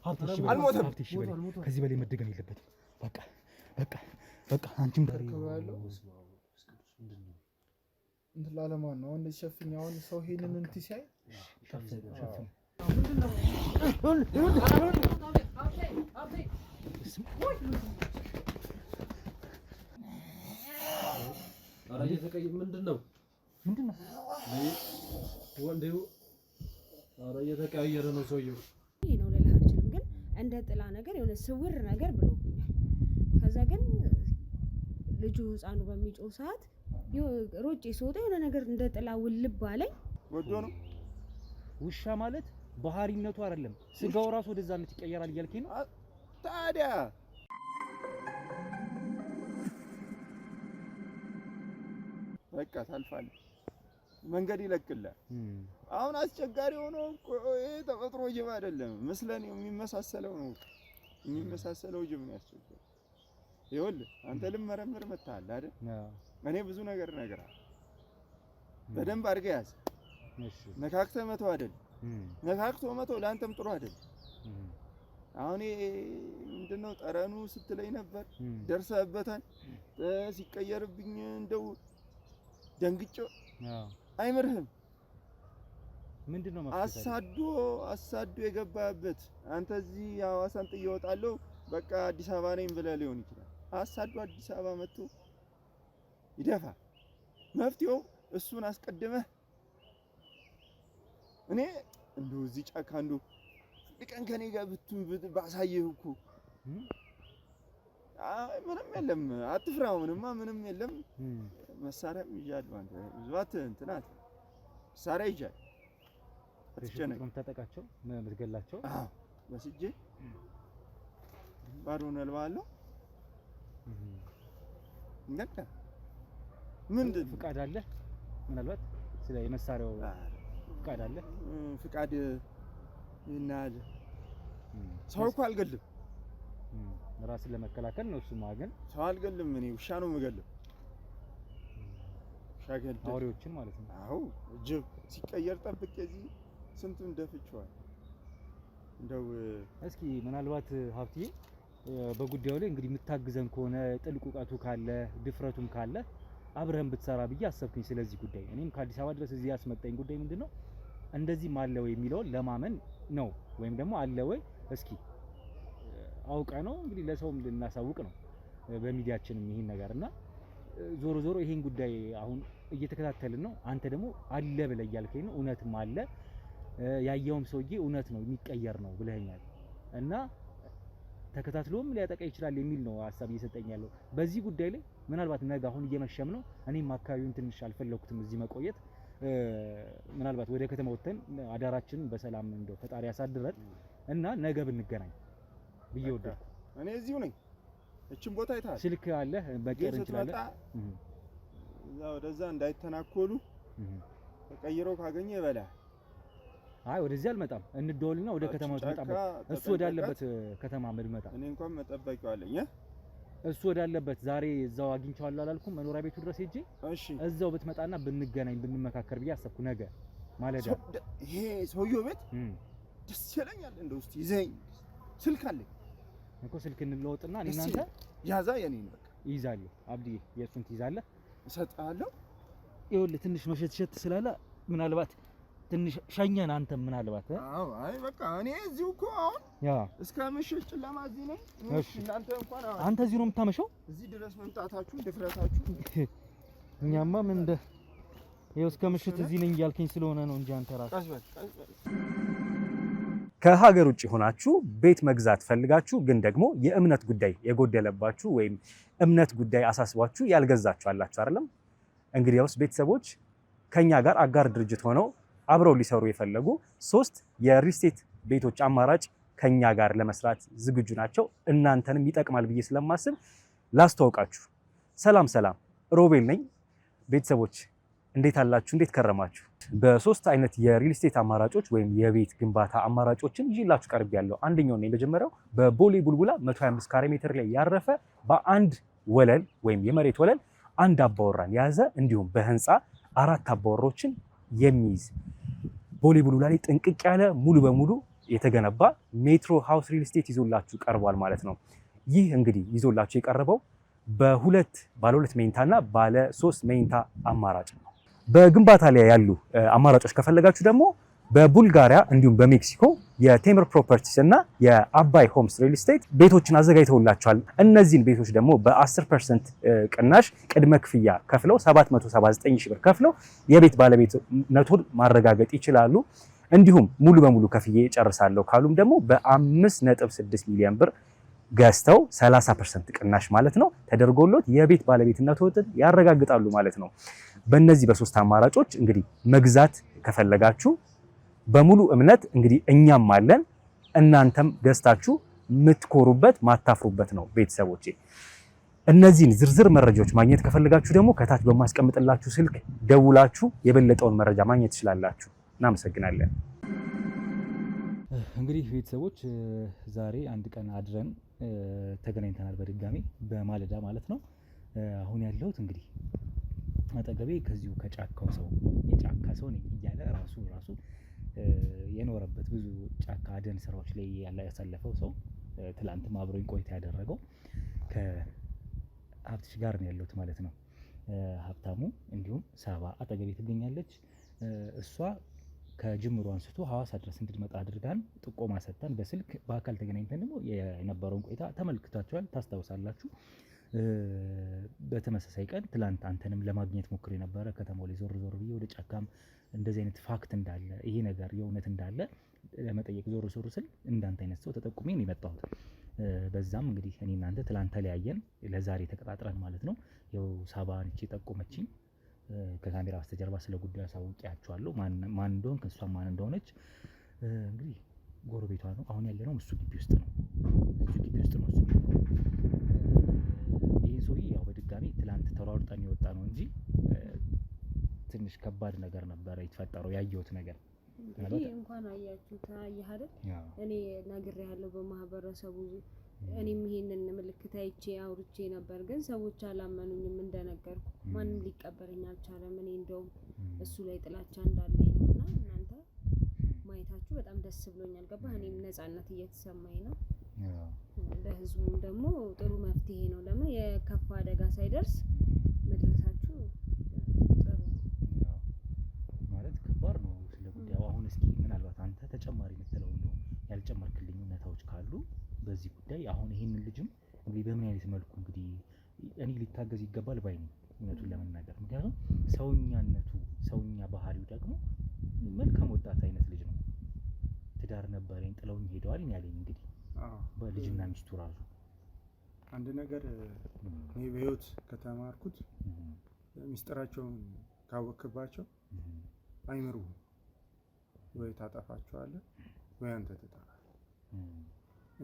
አልሞተም። ከዚህ በላይ መደገም የለበትም። በቃ አንቺም ጋር ያለው እንትን ላለማን ነው እንደዚህ ሸፍኝ። አሁን ሰው ሄንን እንትን ሲያይ ምንድነው ወንዴው? ኧረ እየተቀያየረ ነው ሰውየው። ይሄ ነው ልልህ አልችልም፣ ግን እንደ ጥላ ነገር የሆነ ስውር ነገር ብሎብኛል። ከዛ ግን ልጁ ህፃኑ በሚጮህ ሰዓት ሮጬ ስወጣ የሆነ ነገር እንደ ጥላ ውልብ አለኝ። ወዶ ነው ውሻ ማለት ባህሪነቱ አይደለም ስጋው ራሱ ወደዛነት ይቀየራል እያልከኝ ነው ታዲያ? በቃ ታልፋለህ፣ መንገድ ይለቅልህ። አሁን አስቸጋሪ ሆኖ ይሄ ተፈጥሮ ጅብ አይደለም መስለን የሚመሳሰለው ነው። የሚመሳሰለው ጅብ ነው ያስቸጋሪ። ይኸውልህ አንተ ልመረምር መጣሃል አይደል? እኔ ብዙ ነገር እነግርሃለሁ። በደንብ አድርገህ ያዝ። እሺ ነካክተህ መተው አይደል? ነካክቶ መተው ለአንተም ጥሩ አይደል? አሁን ምንድነው ጠረኑ ስትለኝ ነበር፣ ደርሰህበታል። ሲቀየርብኝ እንደው ደንግጬ አይምርህም። ምንድነው አሳዶ የገባበት አንተ እዚህ ሐዋሳን ጥዬ እወጣለሁ በቃ አዲስ አበባ ነኝ ብለህ ሊሆን ይችላል። አሳዶ አዲስ አበባ መጥቶ ይደፋ። መፍትሄው እሱን አስቀድመህ እኔ እንደው እዚህ ጫካ እንደው ልቀን ከኔ ጋር ባሳየህ እኮ ምንም የለም፣ አትፍራው። ምንም የለም። መሳሪያም ይዣለሁ። አንተ ብዙት እንትናት መሳሪያ ይዣለሁ። አትጨነቅ። ተጠቃቸው ምትገላቸው? አዎ ወስጄ ባዶን አልባለሁ። እንዴ ምንድን ፍቃድ አለ? ምናልባት ስለ የመሳሪያው ፍቃድ አለ? ፍቃድ ይናል። ሰው እኮ አልገልም። ራስን ለመከላከል ነው። እሱማ ግን ሰው አልገልም። እኔ ውሻ ነው የምገልም። ውሻ ገል አውሬዎችን ማለት ነው። አዎ ጅብ ሲቀየር ጠብቄ እዚህ ስንቱን ደፍቼዋል። እንደው እስኪ ምናልባት ሀብትዬ በጉዳዩ ላይ እንግዲህ የምታግዘን ከሆነ ጥልቅ እውቀቱ ካለ ድፍረቱም ካለ አብረን ብትሰራ ብዬ አሰብኩኝ ስለዚህ ጉዳይ። እኔም ከአዲስ አበባ ድረስ እዚህ ያስመጣኝ ጉዳይ ምንድነው እንደዚህም አለ ወይ የሚለውን ለማመን ነው። ወይም ደግሞ አለ ወይ እስኪ አውቀ ነው እንግዲህ ለሰውም ልናሳውቅ ነው በሚዲያችንም ይሄን ነገርና ዞሮ ይሄን ጉዳይ አሁን እየተከታተልን ነው። አንተ ደግሞ አለ ብለህ እያልከኝ ነው። እውነትም አለ ያየውም ሰውዬ እውነት ነው የሚቀየር ነው ብለኸኛል እና ተከታትሎም ሊያጠቃ ይችላል የሚል ነው ሐሳብ እየሰጠኝ ያለው በዚህ ጉዳይ ላይ። ምናልባት ነገ አሁን እየመሸም ነው፣ እኔም አካባቢውን ትንሽ አልፈለኩትም እዚህ መቆየት። ምናልባት ወደ ከተማ ወጥተን አዳራችንን በሰላም እንደው ፈጣሪ ያሳድረን እና ነገ ብንገናኝ ብዬ ወደድኩ። እኔ እዚሁ ነኝ። እቺን ቦታ አይተሃል? ስልክ አለ በቀር እንችላለን። እዛ ወደዛ እንዳይተናኮሉ ተቀይረው ካገኘ ይበላል። አይ ወደዚህ አልመጣም። እንደውልና ወደ ከተማው ተመጣጣ እሱ ወዳለበት ከተማ መልመጣ። እኔ እንኳን መጠበቂው አለኝ። እሱ ወዳለበት ዛሬ እዛው አግኝቻለሁ አላልኩም? መኖሪያ ቤቱ ድረስ ሄጄ እዛው ብትመጣና ብንገናኝ ብንመካከር ብዬ አሰብኩ። ነገ ማለዳ ይሄ ሰውየው ቤት ደስ ይለኛል። እንደው እስቲ ይዘኝ ስልክ አለኝ እኮ ስልክ እንለውጥና እኔ እናንተ ያዛ የኔን በቃ ይዛለሁ። አብዲ የሱን ትይዛለህ? እሰጥሃለሁ። ይኸውልህ ትንሽ መሸት ስላለ ምናልባት ትንሽ ሸኘን አንተ ምናልባት። አዎ አይ በቃ እኔ እዚሁ እኮ አሁን እስከ ምሽት ጨለማ እዚህ ነኝ። እናንተ እንኳን አንተ እዚህ ነው የምታመሸው? እዚህ ድረስ መምጣታችሁ ድፍረታችሁ። እኛማ ምን እንደ ይኸው እስከ ምሽት እዚህ ነኝ እያልከኝ ስለሆነ ነው እንጂ አንተ ራስህ ቀስበት ከሀገር ውጭ ሆናችሁ ቤት መግዛት ፈልጋችሁ ግን ደግሞ የእምነት ጉዳይ የጎደለባችሁ ወይም እምነት ጉዳይ አሳስባችሁ ያልገዛችሁ አላችሁ አይደለም? እንግዲያውስ ቤተሰቦች ከኛ ጋር አጋር ድርጅት ሆነው አብረው ሊሰሩ የፈለጉ 3 የሪል ስቴት ቤቶች አማራጭ ከኛ ጋር ለመስራት ዝግጁ ናቸው። እናንተንም ይጠቅማል ብዬ ስለማስብ ላስተዋውቃችሁ። ሰላም ሮቤል ነኝ። ቤተሰቦች እንዴት አላችሁ? እንዴት ከረማችሁ? በ3 አይነት የሪል ስቴት አማራጮች ወይም የቤት ግንባታ አማራጮችን ይዤላችሁ ቀርቤያለሁ። አንደኛው ነው የመጀመሪያው በቦሌ ቡልቡላ 125 ካሬ ሜትር ላይ ያረፈ በአንድ ወለል ወይም የመሬት ወለል አንድ አባወራን የያዘ እንዲሁም በህንፃ 4 አባወሮችን የሚይዝ ቦሌ ቡልቡላ ላይ ጥንቅቅ ያለ ሙሉ በሙሉ የተገነባ ሜትሮ ሃውስ ሪል ስቴት ይዞላችሁ ቀርቧል ማለት ነው። ይህ እንግዲህ ይዞላችሁ የቀረበው ባለ 2 መኝታና ባለ 3 መኝታ አማራጭ ነው። በግንባታ ላይ ያሉ አማራጮች ከፈለጋችሁ ደግሞ በቡልጋሪያ እንዲሁም በሜክሲኮ የቴምር ፕሮፐርቲስ እና የአባይ ሆምስ ሪል ስቴት ቤቶችን አዘጋጅተውላቸዋል። እነዚህን ቤቶች ደግሞ በ10% ቅናሽ ቅድመ ክፍያ ከፍለው 779 ሺህ ብር ከፍለው የቤት ባለቤትነቱን ማረጋገጥ ይችላሉ። እንዲሁም ሙሉ በሙሉ ከፍዬ ጨርሳለሁ ካሉም ደግሞ በ5.6 ሚሊዮን ብር ገዝተው 30% ቅናሽ ማለት ነው ተደርጎሎት የቤት ባለቤትነቱን ያረጋግጣሉ ማለት ነው። በእነዚህ በ3 አማራጮች እንግዲህ መግዛት ከፈለጋችሁ በሙሉ እምነት እንግዲህ እኛም አለን፣ እናንተም ገዝታችሁ የምትኮሩበት ማታፍሩበት ነው። ቤተሰቦቼ እነዚህን ዝርዝር መረጃዎች ማግኘት ከፈለጋችሁ ደግሞ ከታች በማስቀምጥላችሁ ስልክ ደውላችሁ የበለጠውን መረጃ ማግኘት ትችላላችሁ። እናመሰግናለን። እንግዲህ ቤተሰቦች ዛሬ አንድ ቀን አድረን ተገናኝተናል በድጋሚ በማለዳ ማለት ነው። አሁን ያለሁት እንግዲህ አጠገቤ ከዚሁ ከጫካው ሰው የጫካ ሰው ነኝ እያለ ራሱ የኖረበት ብዙ ጫካ አደን ስራዎች ላይ ያሳለፈው ሰው ትላንትም አብሮኝ ቆይታ ያደረገው ከሀብትሽ ጋር ነው ያለሁት ማለት ነው። ሀብታሙ እንዲሁም ሳባ አጠገቤ ትገኛለች። እሷ ከጅምሩ አንስቶ ሐዋሳ ድረስ እንድትመጣ አድርጋን ጥቆማ ሰጥታን በስልክ በአካል ተገናኝተን ደግሞ የነበረውን ቆይታ ተመልክታችኋል፣ ታስታውሳላችሁ። በተመሳሳይ ቀን ትላንት አንተንም ለማግኘት ሞክሬ ነበረ። ከተማው ላይ ዞር ብዬ ወደ ጫካም እንደዚህ አይነት ፋክት እንዳለ ይሄ ነገር የእውነት እንዳለ ለመጠየቅ ዞር ስል እንዳንተ አይነት ሰው ተጠቁሜ ነው የመጣሁት። በዛም እንግዲህ እኔ እናንተ ትላንት ተለያየን፣ ለዛሬ ተቀጣጥረን ማለት ነው። ያው ሳባን እቺ ጠቆመችኝ። ከካሜራ በስተጀርባ ስለ ጉዳዩ አሳውቂያችኋለሁ፣ ማን እንደሆነ ከሷ ማን እንደሆነች። እንግዲህ ጎረቤቷ ነው። አሁን ያለነው እሱ ግቢ ውስጥ ነው። እሱ ይሄ ሰውዬ ያው በድጋሚ ትላንት ተሯርጠን የወጣ ነው እንጂ ትንሽ ከባድ ነገር ነበረ የተፈጠረው ያየሁት ነገር። እንግዲህ እንኳን አያችሁት አየህ አይደል? እኔ ነግሬያለሁ በማህበረሰቡ። እኔም ይሄንን ምልክት አይቼ አውርቼ ነበር፣ ግን ሰዎች አላመኑኝም። እንደነገርኩ ማንም ሊቀበለኝ አልቻለም። እኔ እንደውም እሱ ላይ ጥላቻ እንዳለኝ ነውና እናንተ ማየታችሁ በጣም ደስ ብሎኛል። ገባህ? እኔም ነፃነት እየተሰማኝ ነው። ለህዝቡም ደግሞ ጥሩ መፍትሄ ነው። ለምን የከፋ አደጋ ሳይደርስ መድረሳችሁ ጥሩ ነው ማለት ከባድ ነው ስለ ጉዳዩ። አሁን እስኪ ምናልባት አንተ ተጨማሪ የምትለው እንደው ያልጨመርክልኝ እውነታዎች ካሉ በዚህ ጉዳይ አሁን ይሄንን ልጅም እንግዲህ በምን አይነት መልኩ እንግዲህ እኔ ሊታገዝ ይገባል ባይ ነው እውነቱን ለመናገር። ምክንያቱም ሰውኛ ባህሪው ደግሞ መልካም ወጣት አይነት ልጅ ነው። ትዳር ነበረኝ ጥለውኝ ሄደዋል ያለኝ እንግዲህ በልጅና ሚስቱ ራሱ አንድ ነገር እኔ በህይወት ከተማርኩት ሚስጥራቸውን ካወቅባቸው አይምሩም። ወይ ታጠፋቸዋለህ ወይ አንተ ትጠፋለህ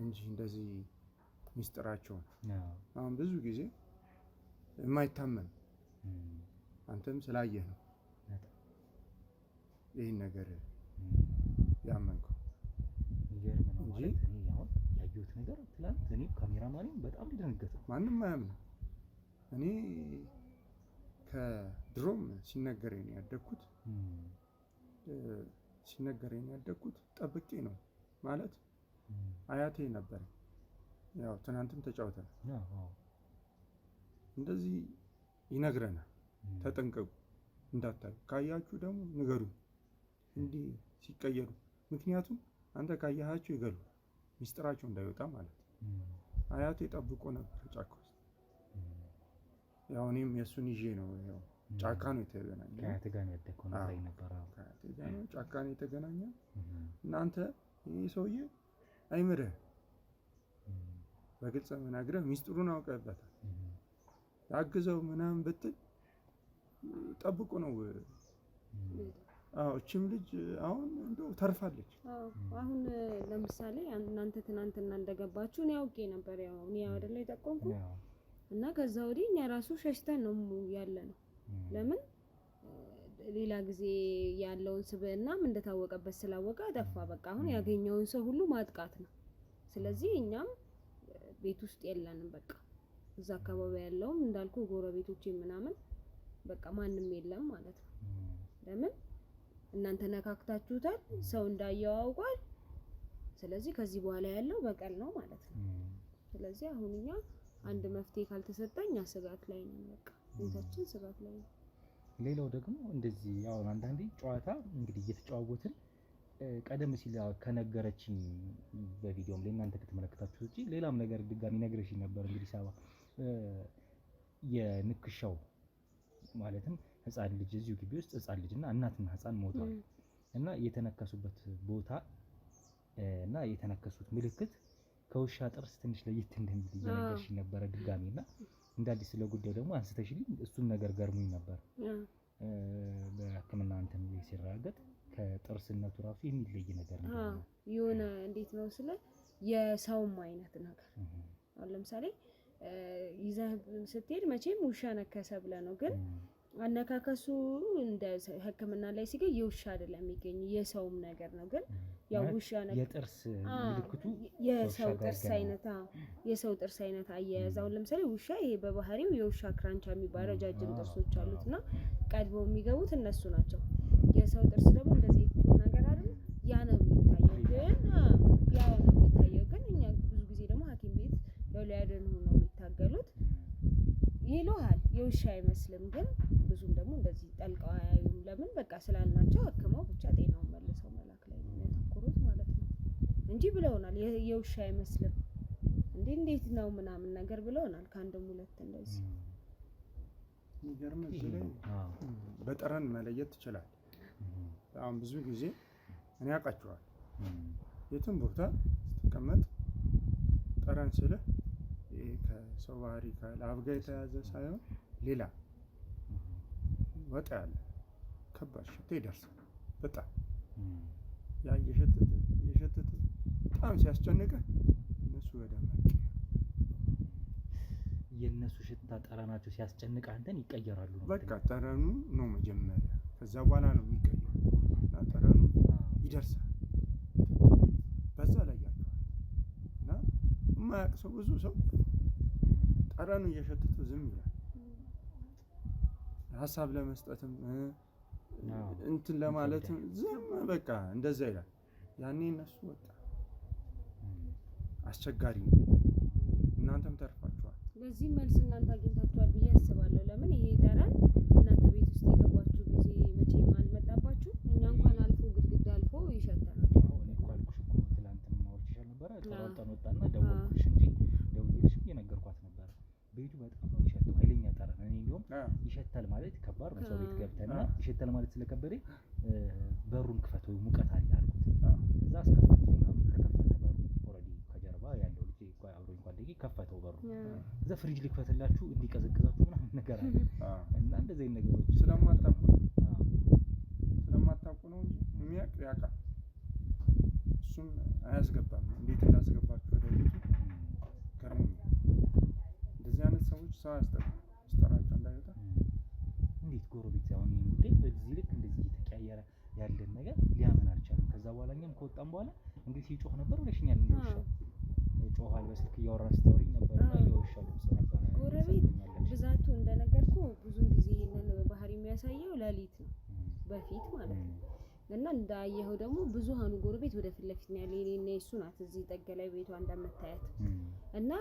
እንጂ እንደዚህ ሚስጥራቸውን አሁን ብዙ ጊዜ የማይታመን አንተም ስላየህ ነው ይህን ነገር ያመንከው እንጂ ያየሁት ነገር ትላንት እኔ ካሜራማኔም በጣም ደነገጥኩ። ማንም አያምንም። እኔ ከድሮም ሲነገረኝ ያደግኩት ጠብቄ ነው ማለት አያቴ ነበር። ያው ትናንትም ተጫውተን እንደዚህ ይነግረናል፣ ተጠንቀቁ እንዳታዩ፣ ካያችሁ ደግሞ ንገሩኝ እንዲህ ሲቀየሩ። ምክንያቱም አንተ ካያሃቸው ይገሉ ሚስጥራቸው እንዳይወጣ ማለት ነው። አያቴ ጠብቆ ነበር ጫካ ውስጥ። ያው እኔም የሱን ይዤ ነው ያው ጫካ ነው የተገናኘው። ከአያቴ ጋር ነው ያደግከው ነበር ነበር? አዎ ከአያቴ ጋር ነው ጫካ ነው የተገናኘው። እናንተ ይሄ ሰውዬ አይምርህ በግልጽ መናገር ሚስጥሩን አውቀበታል። ያግዘው ምናምን ብትል ጠብቆ ነው። እቺም ልጅ አሁን እንደው ተርፋለች። አሁን ለምሳሌ እናንተ ትናንትና እንደገባችሁ እኔ አውቄ ነበር። ያው እኔ አይደለ የጠቆምኩ እና ከዛ ወዲህ እኛ ራሱ ሸሽተን ነው ያለ ነው። ለምን ሌላ ጊዜ ያለውን ስብዕናም እንደታወቀበት ስላወቀ አጠፋ። በቃ አሁን ያገኘውን ሰው ሁሉ ማጥቃት ነው። ስለዚህ እኛም ቤት ውስጥ የለንም። በቃ እዛ አካባቢ ያለውም እንዳልኩ ጎረቤቶቼ ምናምን በቃ ማንም የለም ማለት ነው። ለምን እናንተ ነካክታችሁታል፣ ሰው እንዳየው አውቋል። ስለዚህ ከዚህ በኋላ ያለው በቀል ነው ማለት ነው። ስለዚህ አሁን እኛ አንድ መፍትሄ ካልተሰጠኝ ስጋት ላይ ነን። በቃ ቤታችን ስጋት ላይ ነው። ሌላው ደግሞ እንደዚህ አሁን አንዳንዴ ጨዋታ እንግዲህ እየተጫወትን ቀደም ሲል ከነገረችኝ በቪዲዮም ላይ እናንተ ከተመለከታችሁ ውጪ ሌላም ነገር ድጋሚ ነግረሽኝ ነበር። እንግዲህ ሳባ የንክሻው ማለትም ህፃን ልጅ እዚሁ ግቢ ውስጥ ህፃን ልጅና እናትና ህፃን ሞተዋል እና የተነከሱበት ቦታ እና የተነከሱት ምልክት ከውሻ ጥርስ ትንሽ ለየት እንደሚል እየነገርሽኝ ነበረ ድጋሚና እንደ አዲስ ስለ ጉዳዩ ደግሞ አንስተሽልኝ እሱን ነገር ገርሞኝ ነበር። በሕክምና እንትን ሲረጋገጥ ከጥርስነቱ ራሱ የሚለይ ነገር ነው የሆነ እንዴት ነው ስለ የሰውም አይነት ነገር አሁን ለምሳሌ ይዘህ ስትሄድ መቼም ውሻ ነከሰ ብለህ ነው ግን አነካከሱ እንደ ሕክምና ላይ ሲገኝ የውሻ አይደለም የሚገኝ የሰውም ነገር ነው። ግን ያው ውሻ ነገር የጥርስ ምልክቱ የሰው ጥርስ አይነት የሰው ጥርስ አይነት አያያዛው ለምሳሌ ውሻ ይሄ በባህሪው የውሻ ክራንቻ የሚባል ረጃጅም ጥርሶች አሉትና ቀድመው የሚገቡት እነሱ ናቸው። የሰው ጥርስ ደግሞ እንደዚህ እኮ ነገር አይደል ያ ነው የሚታየው። ግን ያው ነው የሚታየው። ግን እኛ ብዙ ጊዜ ደግሞ ሐኪም ቤት ያው ሊያድኑ ነው የሚታገሉት ይሉሃል የውሻ አይመስልም ግን ብዙም ደግሞ እንደዚህ ጠልቀው አያዩም። ለምን በቃ ስላልናቸው አክመው ብቻ ጤናውን መልሰው መላክ ላይ ነው ያተኮሩት ማለት ነው እንጂ ብለውናል የውሻ አይመስልም እንዴት ነው ምናምን ነገር ብለውናል ከአንድም ሁለት እንደዚህ። የሚገርም እዚህ ላይ በጠረን መለየት ትችላል። በጣም ብዙ ጊዜ እኔ አውቃቸዋለሁ የትም ቦታ ስትቀመጥ ጠረን ስልህ ይሄ ከሰው ባህሪ ከላብ ጋር የተያዘ ሳይሆን ሌላ ወጣ ያለ ከባድ ሽታ ይደርሳል። በጣም ያ የሸተተ በጣም ሲያስጨንቅህ እነሱ ወደ መቀየር የነሱ ሽታ ጠረናቸው ሲያስጨንቅ አንተን ይቀየራሉ። በቃ ጠረኑ ነው መጀመሪያ ከዛ በኋላ ነው የሚቀየረው እና ጠረኑ ይደርሳል። በዛ ላይ ያለው እና የማያውቅ ሰው ብዙ ሰው ጠረኑ እየሸተተው ዝም ይላል። ሀሳብ ለመስጠትም እንትን ለማለትም ዝም በቃ እንደዛ ይላል። ያኔ እነሱ በቃ አስቸጋሪ ነው። እናንተም ተርፋችኋል። በዚህ መልስ እናንተ አግኝታችኋል ብዬ አስባለሁ። ለምን ይሄ ጠረን እናንተ ቤት ውስጥ የገባችሁ ጊዜ መቼም አልመጣባችሁ። እኛ እንኳን አልፎ ግድግዳ አልፎ ይሸተናል። አሁን እኮ አልኩሽ እኮ ትላንትም ማውርቻል ነበር ተሯርጠን ወጣና ደወልኩልሽ እንጂ ደውዬልሽ እየነገርኳት ነበር። ቤቱ በጣም ነው ይሸታል፣ ኃይለኛ ጠረን። እኔ እንደውም ይሸታል ማለት ከባድ ነው። ሰው ቤት ገብተና ይሸታል ማለት ስለከበደኝ በሩን ክፈተው ሙቀት አለ አልኩት። ከዛ አስከፈተ ምናምን ተከፈተ በሩ። ኦልሬዲ ከጀርባ ያለው ልጅ አብሮኝ ጓደኛዬ ከፈተው በሩ። ከዛ ፍሪጅ ልክፈትላችሁ እንዲቀዘቅዛችሁ ምናምን ነገር አለ እና እንደዚህ አይነት ነገሮች ስለማታውቁ ነው እንጂ የሚያውቅ ያውቃል። እሱም አያስገባም። እንዴት እንዳስገባችሁ ወደ ቤቱ ገርሞኛል። እንደዚህ አይነት ሰዎች ሰው ያስጠራቸው እንዳይወጣ እንዴት ጎረቤት አሁን ይሄን ጉዳይ በዚህ ልክ እንደዚህ እየተቀያየረ ያለን ነገር ሊያመን አልቻለም። ከዛ በኋላ እኛም ከወጣን በኋላ እንግዲህ ሲጮህ ነበር ብለሽኛል። እንደውሻ ጮሃል በስልክ እያወራን ስታወሪኝ ነበርና የውሻ ድምጽ ነበር። ጎረቤት ብዛቱ እንደነገርኩ ብዙ ጊዜ ይሄንን ባህሪ የሚያሳየው ሌሊት ነው በፊት ማለት ነው። እና እንዳየኸው ደግሞ ብዙሃኑ ጎረቤት ወደ ፊት ለፊት ነው ያለው። እኔና እሱ ናት እዚህ ጠገ ላይ ቤቷ እንደምታያት እና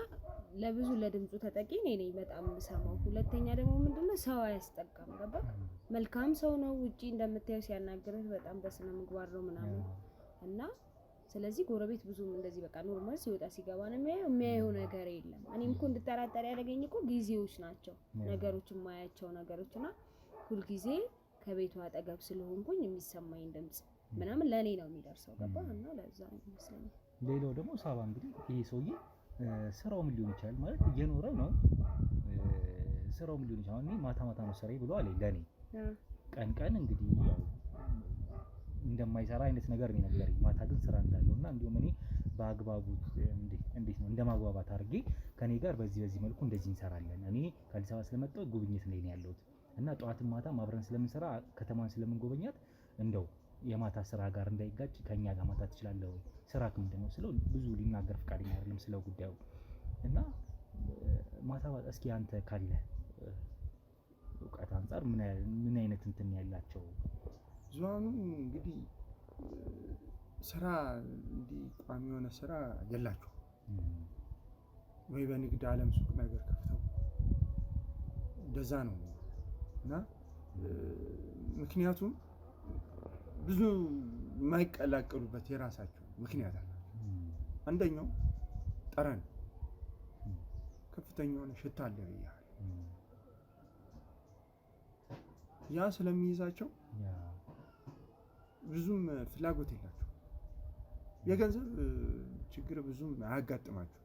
ለብዙ ለድምፁ ተጠቂ ነኝ በጣም የምሰማው። ሁለተኛ ደግሞ ምንድነው ሰው አያስጠጋም። ገባ መልካም ሰው ነው። ውጪ እንደምታየው ሲያናግርህ በጣም በስነ ምግባር ነው ምናምን እና ስለዚህ ጎረቤት ብዙም እንደዚህ በቃ ኖርማል ሲወጣ ሲገባ ነው የሚያየው ነገር የለም። እኔም እኮ እንድጠራጠር ያደረገኝ እኮ ጊዜዎች ናቸው ነገሮች የማያቸው ነገሮችና ሁልጊዜ ከቤቱ አጠገብ ስለሆንኩኝ የሚሰማኝ ድምጽ ምናምን ለኔ ነው የሚደርሰው። ገባ እና ለዛ ይመስለኛል። ሌላው ደግሞ ሳባ እንግዲህ ይሄ ሰውዬ ስራው ምን ሊሆን ይችላል ማለት እየኖረ ነው። ስራው ምን ሊሆን ይችላል? እኔ ማታ ማታ ነው ስራዬ ብሎ አለኝ ለኔ። ቀን ቀን እንግዲህ ያው እንደማይሰራ አይነት ነገር ነው የነገረኝ። ማታ ግን ስራ እንዳለውና እንዲሁም እኔ በአግባቡ እንዴት ነው እንደማግባባት አድርጌ ከኔ ጋር በዚህ መልኩ እንደዚህ እንሰራለን። እኔ ከአዲስ አበባ ስለመጣሁ ጉብኝት ላይ ነው ያለሁት እና ጠዋትም ማታም አብረን ስለምንሰራ ከተማን ስለምንጎበኛት እንደው የማታ ስራ ጋር እንዳይጋጭ ከኛ ጋር ማታ ትችላለህ ወይ ስራክ ምንድነው ስለው ብዙ ሊናገር ፈቃደኛ አይደለም ስለ ጉዳዩ እና ማታ እስኪ አንተ ካለ እውቀት አንፃር ምን አይነት እንትን ያላቸው ዙዋኑ እንግዲህ ስራ እንዲህ ቋሚ የሆነ ስራ የላቸው ወይ በንግድ ዓለም ሱቅ ነገር ከፍተው እንደዛ ነው እና ምክንያቱም ብዙ የማይቀላቀሉበት የራሳቸው ምክንያት አለ። አንደኛው ጠረን ከፍተኛ የሆነ ሽታ አለ ብያለሁ። ያ ስለሚይዛቸው ብዙም ፍላጎት የላቸው። የገንዘብ ችግር ብዙም አያጋጥማቸው።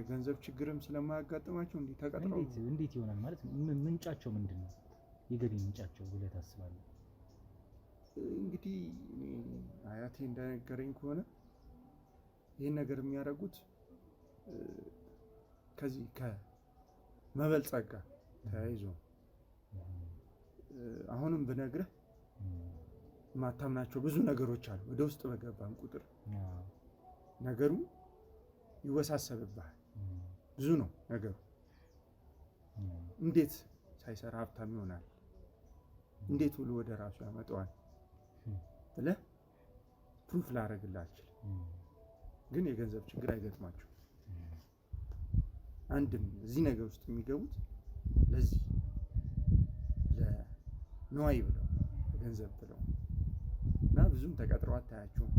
ገንዘብ ችግርም ስለማያጋጥማቸው እንዲህ ተቀጥረው እንዴት ይሆናል ማለት ምንጫቸው ምንድን ነው? የገቢ ምንጫቸው ብለህ ታስባለህ? እንግዲህ አያቴ እንደነገረኝ ከሆነ ይህን ነገር የሚያደርጉት ከዚህ ከመበልጸግ ጋር ተያይዞ አሁንም ብነግርህ ማታምናቸው ብዙ ነገሮች አሉ። ወደ ውስጥ በገባን ቁጥር ነገሩ ይወሳሰብብሃል። ብዙ ነው ነገሩ። እንዴት ሳይሰራ ሀብታም ይሆናል? እንዴት ሁሉ ወደ ራሱ ያመጣዋል ብለህ ፕሩፍ ላደርግልህ አልችልም። ግን የገንዘብ ችግር አይገጥማቸው። አንድም እዚህ ነገር ውስጥ የሚገቡት ለዚህ ለነዋይ ብለው ገንዘብ ብለው እና ብዙም ተቀጥረው አታያቸውም።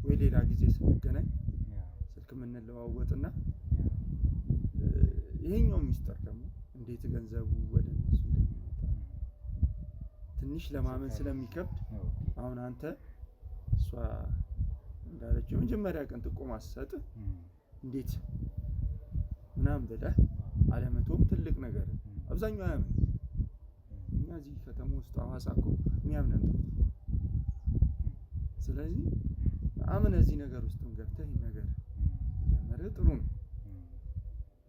ወይ ሌላ ጊዜ ስንገናኝ ስልክ የምንለዋወጥና ይሄኛው ሚስጥር ደግሞ እንዴት ገንዘቡ ወደ እነሱ እንደሚመጣ ትንሽ ለማመን ስለሚከብድ አሁን አንተ እሷ እንዳለችው የመጀመሪያ ቀን ጥቆማ ስትሰጥ እንዴት ምናምን ብለህ አለመቶም ትልቅ ነገር አብዛኛው አያምን። እኛ እዚህ ከተማ ውስጥ ሐዋሳ እኮ የሚያምነን ነው። ስለዚህ አምነህ እዚህ ነገር ውስጥም ገብተህ ይሄን ነገር ጀመርህ ጥሩ ነው።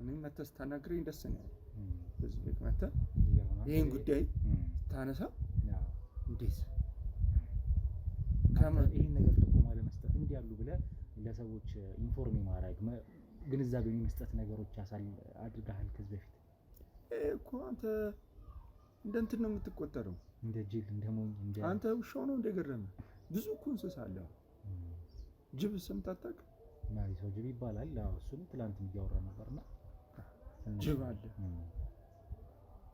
እኔም መተህ ስታናግረኝ ደስ ነው ያለኝ። በዚህ ቤት መተህ ይሄን ጉዳይ ታነሳ እንዴት ይሄን ነገር ጥቆማ ለመስጠት እንዲህ ያሉ ብለህ ለሰዎች ኢንፎርም ማድረግ ግንዛቤ መስጠት ነገሮች አድርገሃል ከዚህ በፊት እኮ አንተ እንደ እንትን ነው የምትቆጠረው፣ እንደ ጅል እንደ ሞኝ እንደ አንተ ውሻው ነው እንደገረመህ። ብዙ እኮ እንስሳ አለ። ጅብ ስም ታጣቅ ማሪ ሰው ጅብ ይባላል። አዎ እሱም ትላንት እያወራ ነበርና ጅብ አለ፣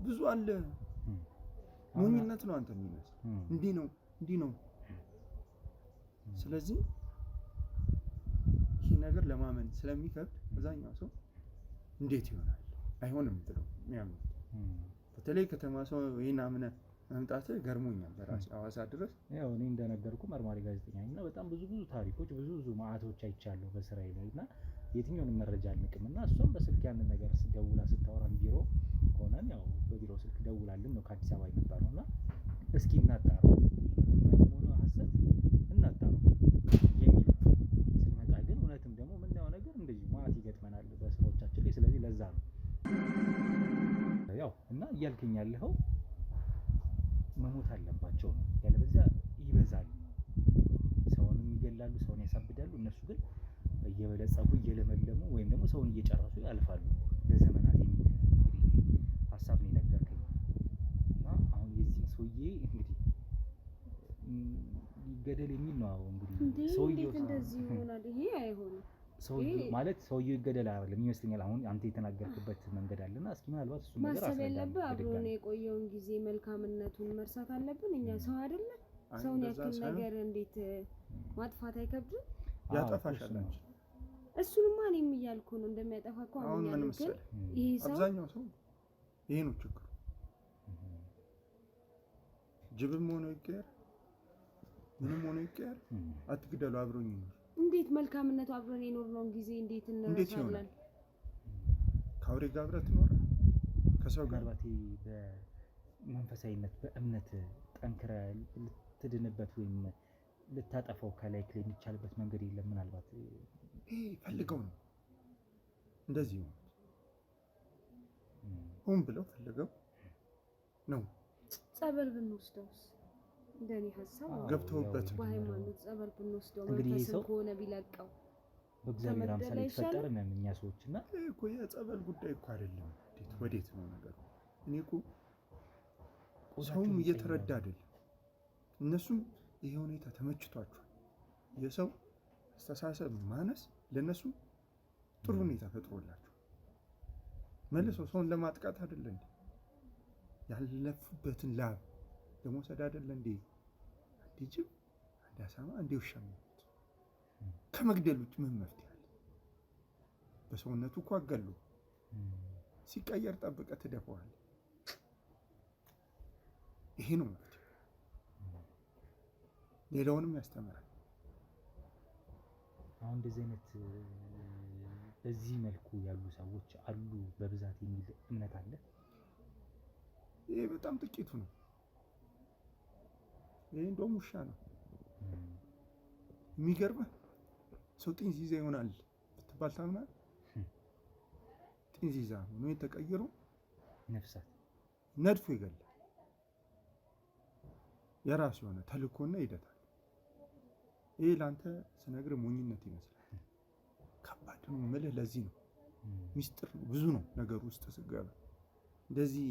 ብዙ አለ። ሞኝነት ነው አንተ የሚመስል እንዲህ ነው። ስለዚህ ይህ ነገር ለማመን ስለሚከብድ አብዛኛው ሰው እንዴት ይሆናል አይሆንም ብለው የሚያምኑት። በተለይ ከተማ ሰው ይሄን አምነህ መምጣትህ ገርሞኛል በራሴ ሐዋሳ ድረስ። ያው እኔ እንደነገርኩ መርማሪ ጋዜጠኛ ነኝ እና በጣም ብዙ ታሪኮች ብዙ ማዕቶች አይቻለሁ በስራዬ ላይ እና የትኛውንም መረጃ አልንቅም እና እሷም በስልክ ያንን ነገር ደውላ ስታወራን ቢሮ ሆነን ያው በቢሮ ስልክ ደውላልን ነው ከአዲስ አበባ የመጣነው እና እስኪ እናጣራው እውነት ሆነ ሐሰት እናጣራው የሚል ስንመጣ ግን እውነትም ደግሞ ምናየው ነገር እንደዚህ ማዕት ይገጥመናል በስራዎቻችን ላይ። ስለዚህ ለዛ ነው ያው እና እያልከኝ ያለኸው መሞት አለባቸው ነው። ያለበዚያ ይበዛሉ፣ ሰውንም ይገላሉ፣ ሰውን ያሳብዳሉ። እነሱ ግን እየበለጸጉ እየለመለሙ ወይም ደግሞ ሰውን እየጨረሱ ያልፋሉ ለዘመናት የሚል እንግዲህ ሀሳብ ነው የነገርከኝ እና አሁን የዚህ ሰውዬ እንግዲህ ይገደል የሚል ነው። አሁን እንግዲህ ሰውዬው እንደዚህ ይሆናል። ይሄ አይሆንም። ሰውዬው ማለት ሰውዬው ይገደል አይደለም ይመስለኛል። አሁን አንተ የተናገርክበት መንገድ አለና እስኪ ምናልባት እሱ ነገር ማሰብ ያለብህ አብሮን የቆየውን ጊዜ መልካምነቱን መርሳት አለብን። እኛ ሰው አይደለም? ሰውን ያክል ነገር እንዴት ማጥፋት አይከብድም? ያጠፋሻል እንጂ እሱንማ እኔም እያልኩ ነው እንደሚያጠፋ እኮ አሁን ምን ግን ይሄ ሰው አብዛኛው ሰው ይሄ ነው ችግሩ። ጅብም ሆኖ ይቀር ምንም ሆኖ ይቀር አትግደሉ አብሮኝ ነው። እንዴት መልካምነቱ አብሮን የኖርነውን ጊዜ እንዴት እንረሳለን? ከአውሬ ጋር አብረህ ትኖራለህ ከሰው ጋር ባቲ በመንፈሳዊነት በእምነት ጠንክረህ ልትድንበት ወይም ልታጠፋው ከላይ የሚቻልበት መንገድ የለም። ምናልባት ፈልገው ነው እንደዚህ ነው ሆን ብለው ፈልገው ነው። ጸበል ብንወስደውስ እንደኔ ሐሳብ ገብተውበት በሃይማኖት ጸበል ብንወስደው እንግዲህ መንፈስም ከሆነ ቢለቀው በእግዚአብሔር አምሳል የተፈጠረ ነን እኛ ሰዎችና እኮ የጸበል ጉዳይ እኮ አይደለም። ወዴት ነው ነገሩ? እኔ እኮ ሰውም እየተረዳ አይደለም። እነሱም ይሄ ሁኔታ ተመችቷቸዋል። የሰው አስተሳሰብ ማነስ ለነሱ ጥሩ ሁኔታ ፈጥሮላቸው መልሰው ሰውን ለማጥቃት አይደለ እንዴ? ያለፉበትን ላብ ለመውሰድ አይደለ እንዴ? አንዴ ጅብ፣ አንዴ አሳማ፣ አንዴ ውሻ የሚሞት ከመግደል ውጭ ምን መፍትሄ አለ? በሰውነቱ እኮ አገሉ ሲቀየር ጠብቀ ትደፈዋል። ይሄ ነው መፍትሄ። ሌላውንም ያስተምራል። አሁን እንደዚህ አይነት በዚህ መልኩ ያሉ ሰዎች አሉ በብዛት የሚል እምነት አለ። ይሄ በጣም ጥቂቱ ነው። ይሄ እንደውም ውሻ ነው። የሚገርምህ ሰው ጢንዚዛ ይሆናል ብትባል ታምናለህ? ጢንዚዛ ሆኖ የተቀየሩ ነፍሳት ነድፎ ይገላል። የራሱ የሆነ ተልእኮና ሂደት አለ። ይሄ ለአንተ ስነግርህ ሞኝነት ይመስላል። ከባድ ነው የምልህ ለዚህ ነው። ሚስጥር ነው፣ ብዙ ነው ነገሩ ውስጥ ስገባ። እንደዚህ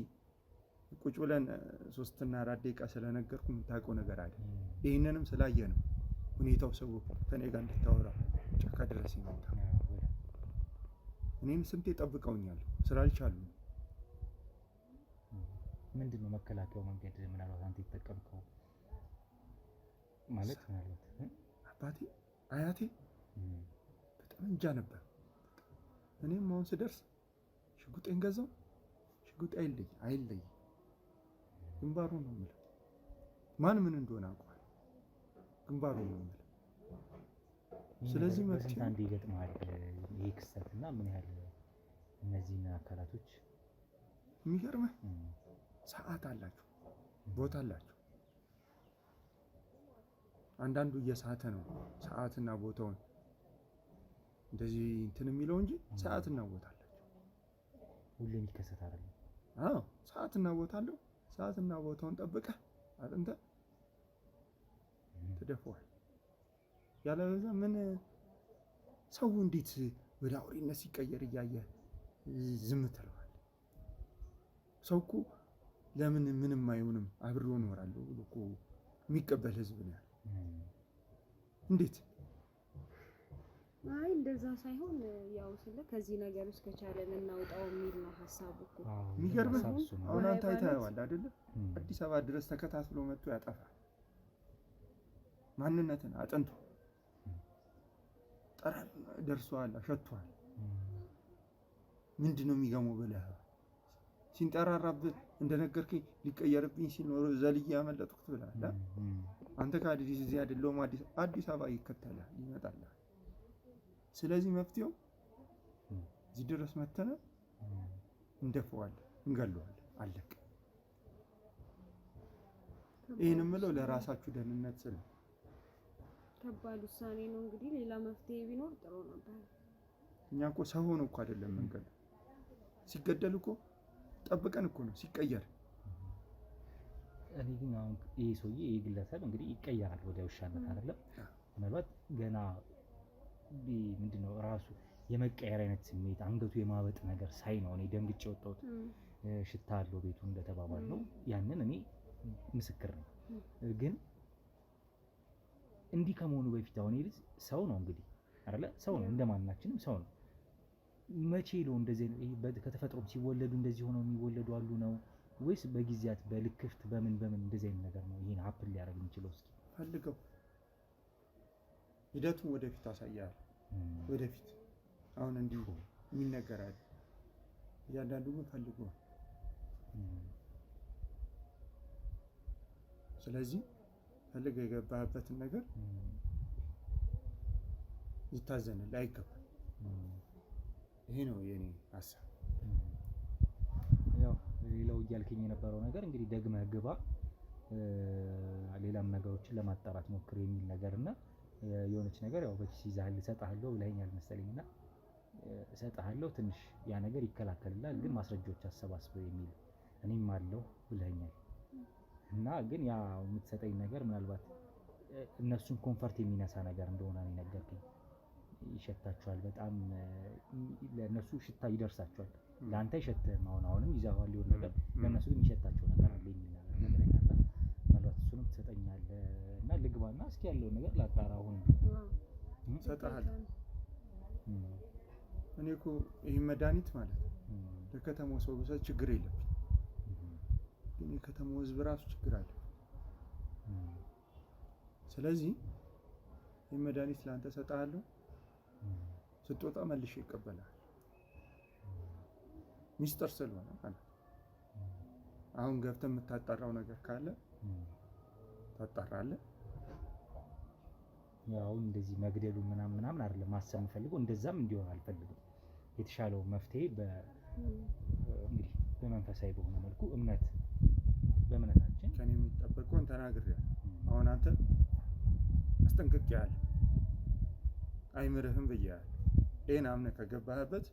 ቁጭ ብለን 3 እና 4 ደቂቃ ስለነገርኩ የምታውቀው ነገር አለ። ይህንንም ስላየ ነው ሁኔታው ሰው ከኔ ጋር እንድታወራ ጫካ ድረስ ይመጣ። እኔም ስንቴ ጠብቀውኛል ስላልቻሉ። ምንድን ነው መከላከያው መንገድ? ምናልባት አንተ የተጠቀምከው ማለት ምናልባት አባቴ አያቴ በጣም እንጃ ነበር። እኔም አሁን ስደርስ ሽጉጤን ገዛው። ሽጉጤ አይለይ ግንባሩ ነው የምልህ። ማን ምን እንደሆነ አውቀዋል። ግንባሩ ነው የምልህ። ስለዚህ በስንት አንዴ ይገጥማል ይሄ ክስተት እና ምን ያህል እነዚህን አካላቶች የሚገርምህ ሰዓት አላቸው፣ ቦታ አላቸው። አንዳንዱ እየሳተ ነው ሰዓትና ቦታውን እንደዚህ እንትን የሚለው እንጂ ሰዓትና ቦታ አላቸው። ሁሌም ይከሰት አይደለም። አዎ ሰዓትና ቦታ አለው። ሰዓትና ቦታውን ጠብቀህ አጥንተህ ትደፈዋል። ያለበዛ ምን ሰው እንዴት ወደ አውሬነት ሲቀየር እያየ ዝም ትለዋል? ሰው እኮ ለምን ምንም አይሆንም አብሮ እኖራለሁ ብሎ እኮ የሚቀበል ህዝብ ነው ያለው። እንዴት? አይ እንደዛ ሳይሆን ያው ስለ ከዚህ ነገር ውስጥ ከቻለን እናውጣው የሚል ነው ሀሳቡ እኮ። የሚገርምህ አሁን አንተ አይተኸዋል አይደለ? አዲስ አበባ ድረስ ተከታትሎ መጥቶ ያጠፋል። ማንነትን አጥንቶ ጠረን ደርሷል፣ አሸቷል። ምንድነው የሚገመው ብለህ ሲንጠራራብህ እንደነገርከኝ ሊቀየርብኝ ሲል ኖሮ ዘልዬ ያመለጥኩት ብለሃል። አንተ ከአዲስ እዚህ አይደለሁም አዲስ አበባ ይከተላል ይመጣል። ስለዚህ መፍትሄው እዚህ ድረስ መተነ እንደፈዋለን፣ እንገለዋለን፣ አለቀ። ይሄን የምለው ለራሳችሁ ደህንነት ስለ ከባድ ውሳኔ ነው። እንግዲህ ሌላ መፍትሄ ቢኖር ጥሩ ነበር። እኛ እኮ ሰው ሆኖ እኮ አይደለም መንገድ ሲገደል እኮ ጠብቀን እኮ ነው ሲቀየር። እኔ ግን አሁን ይሄ ሰውዬ ይሄ ግለሰብ እንግዲህ ይቀየራል ወደ ውሻነት አይደለም። ምናልባት ገና ምንድነው ራሱ የመቀየር አይነት ስሜት አንገቱ የማበጥ ነገር ሳይ ነው እኔ ደንግጬ ወጣሁት። ሽታ አለው ቤቱ እንደተባባል ነው። ያንን እኔ ምስክር ነኝ። ግን እንዲህ ከመሆኑ በፊት አሁን ይልስ ሰው ነው እንግዲህ አይደለ? ሰው ነው እንደማናችንም ሰው ነው። መቼ ነው እንደዚህ ከተፈጥሮም ሲወለዱ እንደዚህ ሆነው የሚወለዱ አሉ ነው ወይስ በጊዜያት በልክፍት በምን እንደዚህ አይነት ነገር ነው ይሄን ሀፕል ሊያደርግ የሚችለው? እስኪ ፈልገው ሂደቱን ወደፊት አሳያለሁ። ወደፊት አሁን እንዲሁ የሚነገራል። እያንዳንዱ ግን ፈልጎ ስለዚህ ፈልገ የገባህበትን ነገር ይታዘንልህ አይገባም። ይሄ ነው የኔ ሀሳብ። ያው ሌላው እያልከኝ የነበረው ነገር እንግዲህ ደግመህ ግባ፣ ሌላም ነገሮችን ለማጣራት ሞክር የሚል ነገርና የሆነች ነገር ያው በኪስ ይዘሃል እሰጥሃለሁ ብለኸኛል መሰለኝና እሰጥሃለሁ ትንሽ ያ ነገር ይከላከልላል፣ ግን ማስረጃዎች አሰባስበው የሚል እኔም አለው ብለኸኛል። እና ግን ያ የምትሰጠኝ ነገር ምናልባት እነሱን ኮንፈርት የሚነሳ ነገር እንደሆነ ነው የነገርከኝ። ይሸታቸዋል በጣም ለነሱ ሽታ ይደርሳቸዋል። ለአንተ አይሸትህም። አሁንም ይዘዋል ሊሆን ነገር ለነሱ ግን ይሸታቸው ነገር አለ የሚል ነገር ነገረኛል። ምናልባት እሱ እሱንም ትሰጠኛለህ እና ልግባና እስኪ ያለውን ነገር ላጣራ። አሁን እሰጥሃለሁ። እኔ እኮ ይህ መድኃኒት ማለት ለከተማው ሰው ብሰጥ ችግር የለብኝ፣ ግን የከተማው ህዝብ ራሱ ችግር አለ። ስለዚህ ይህ መድኃኒት ለአንተ እሰጥሃለሁ፣ ስትወጣ መልሼ ይቀበላል። ሚስጥር ስለሆነ ማለት አሁን ገብተህ የምታጣራው ነገር ካለ ታጣራለህ። ያው እንደዚህ መግደሉ ምናምን አይደለም ማሰብ የምፈልገው፣ እንደዛም እንዲሆን አልፈልግም። የተሻለው መፍትሄ እንግዲህ በመንፈሳዊ በሆነ መልኩ በእምነታችን ከኔ የሚጠበቀውን ተናግሬያለሁ። አሁን አንተ አስጠንቅቄሃለሁ፣ አይምርህም ብዬሃለሁ። ይሄን አምነህ ከገባህበት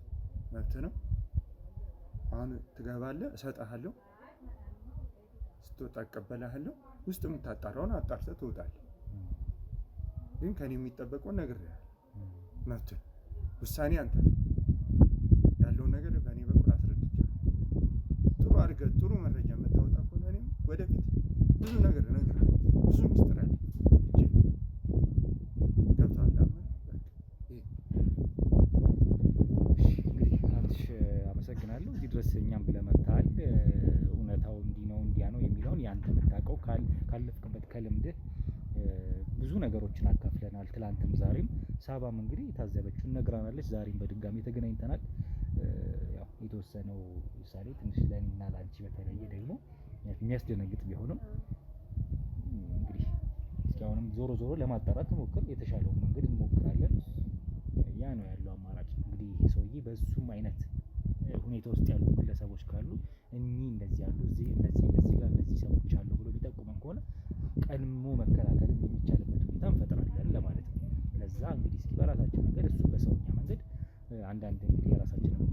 መብት ነው። አሁን ትገባለህ፣ እሰጥሃለሁ፣ ስትወጣ እቀበልሃለሁ። ውስጥ የምታጣራውን አጣርተህ ትወጣለህ። ግን ከኔ የሚጠበቀውን ነግሬሃለሁ። መብት ነው፣ ውሳኔ አንተ ያለውን ነገር በእኔ በኩል አስረድቻለሁ። ጥሩ አድርገህ ጥሩ መረጃ የምታወጣ ከሆነ እኔም ወደፊት ብዙ ነገር እነግርሃለሁ። ብዙ ሚስጥር አለ። ገብቶሃል? እንግዲህ አንቺ አመሰግናለሁ። እዚህ ድረስ እኛም ብለህ መጥተሃል። እውነታው እንዲህ ነው እንዲያ ነው የሚለውን ያንተ የምታውቀው ካለፍክበት ከልምድህ ብዙ ነገሮችን አካፍለናል። ትላንትም ዛሬም ሳባም እንግዲህ የታዘበችውን ነግራናለች። ዛሬም በድጋሚ ተገናኝተናል። ያው የተወሰነው ምሳሌ ትንሽ ለእኔና ለአንቺ በተለየ ደግሞ የሚያስደነግጥ ቢሆንም እንግዲህ እስኪ አሁንም ዞሮ ለማጣራት ሞክር፣ የተሻለውን መንገድ እንሞክራለን። ያ ነው ያለው አማራጭ። እንግዲህ ይሄ ሰውዬ በሱም አይነት ሁኔታ ውስጥ ያሉ ግለሰቦች ካሉ እኚህ እንደዚህ ያሉ እዚህ ጋር እነዚህ ሰዎች አሉ ብሎ ቢጠቁመን ከሆነ ቀድሞ መከላከል የሚቻልበት ሁኔታ እንፈጥራለን ለማለት ነው። ለዛ እንግዲህ እስኪ በራሳችን መንገድ እሱ በሰውኛ መንገድ አንዳንድ እንግዲህ የራሳችንን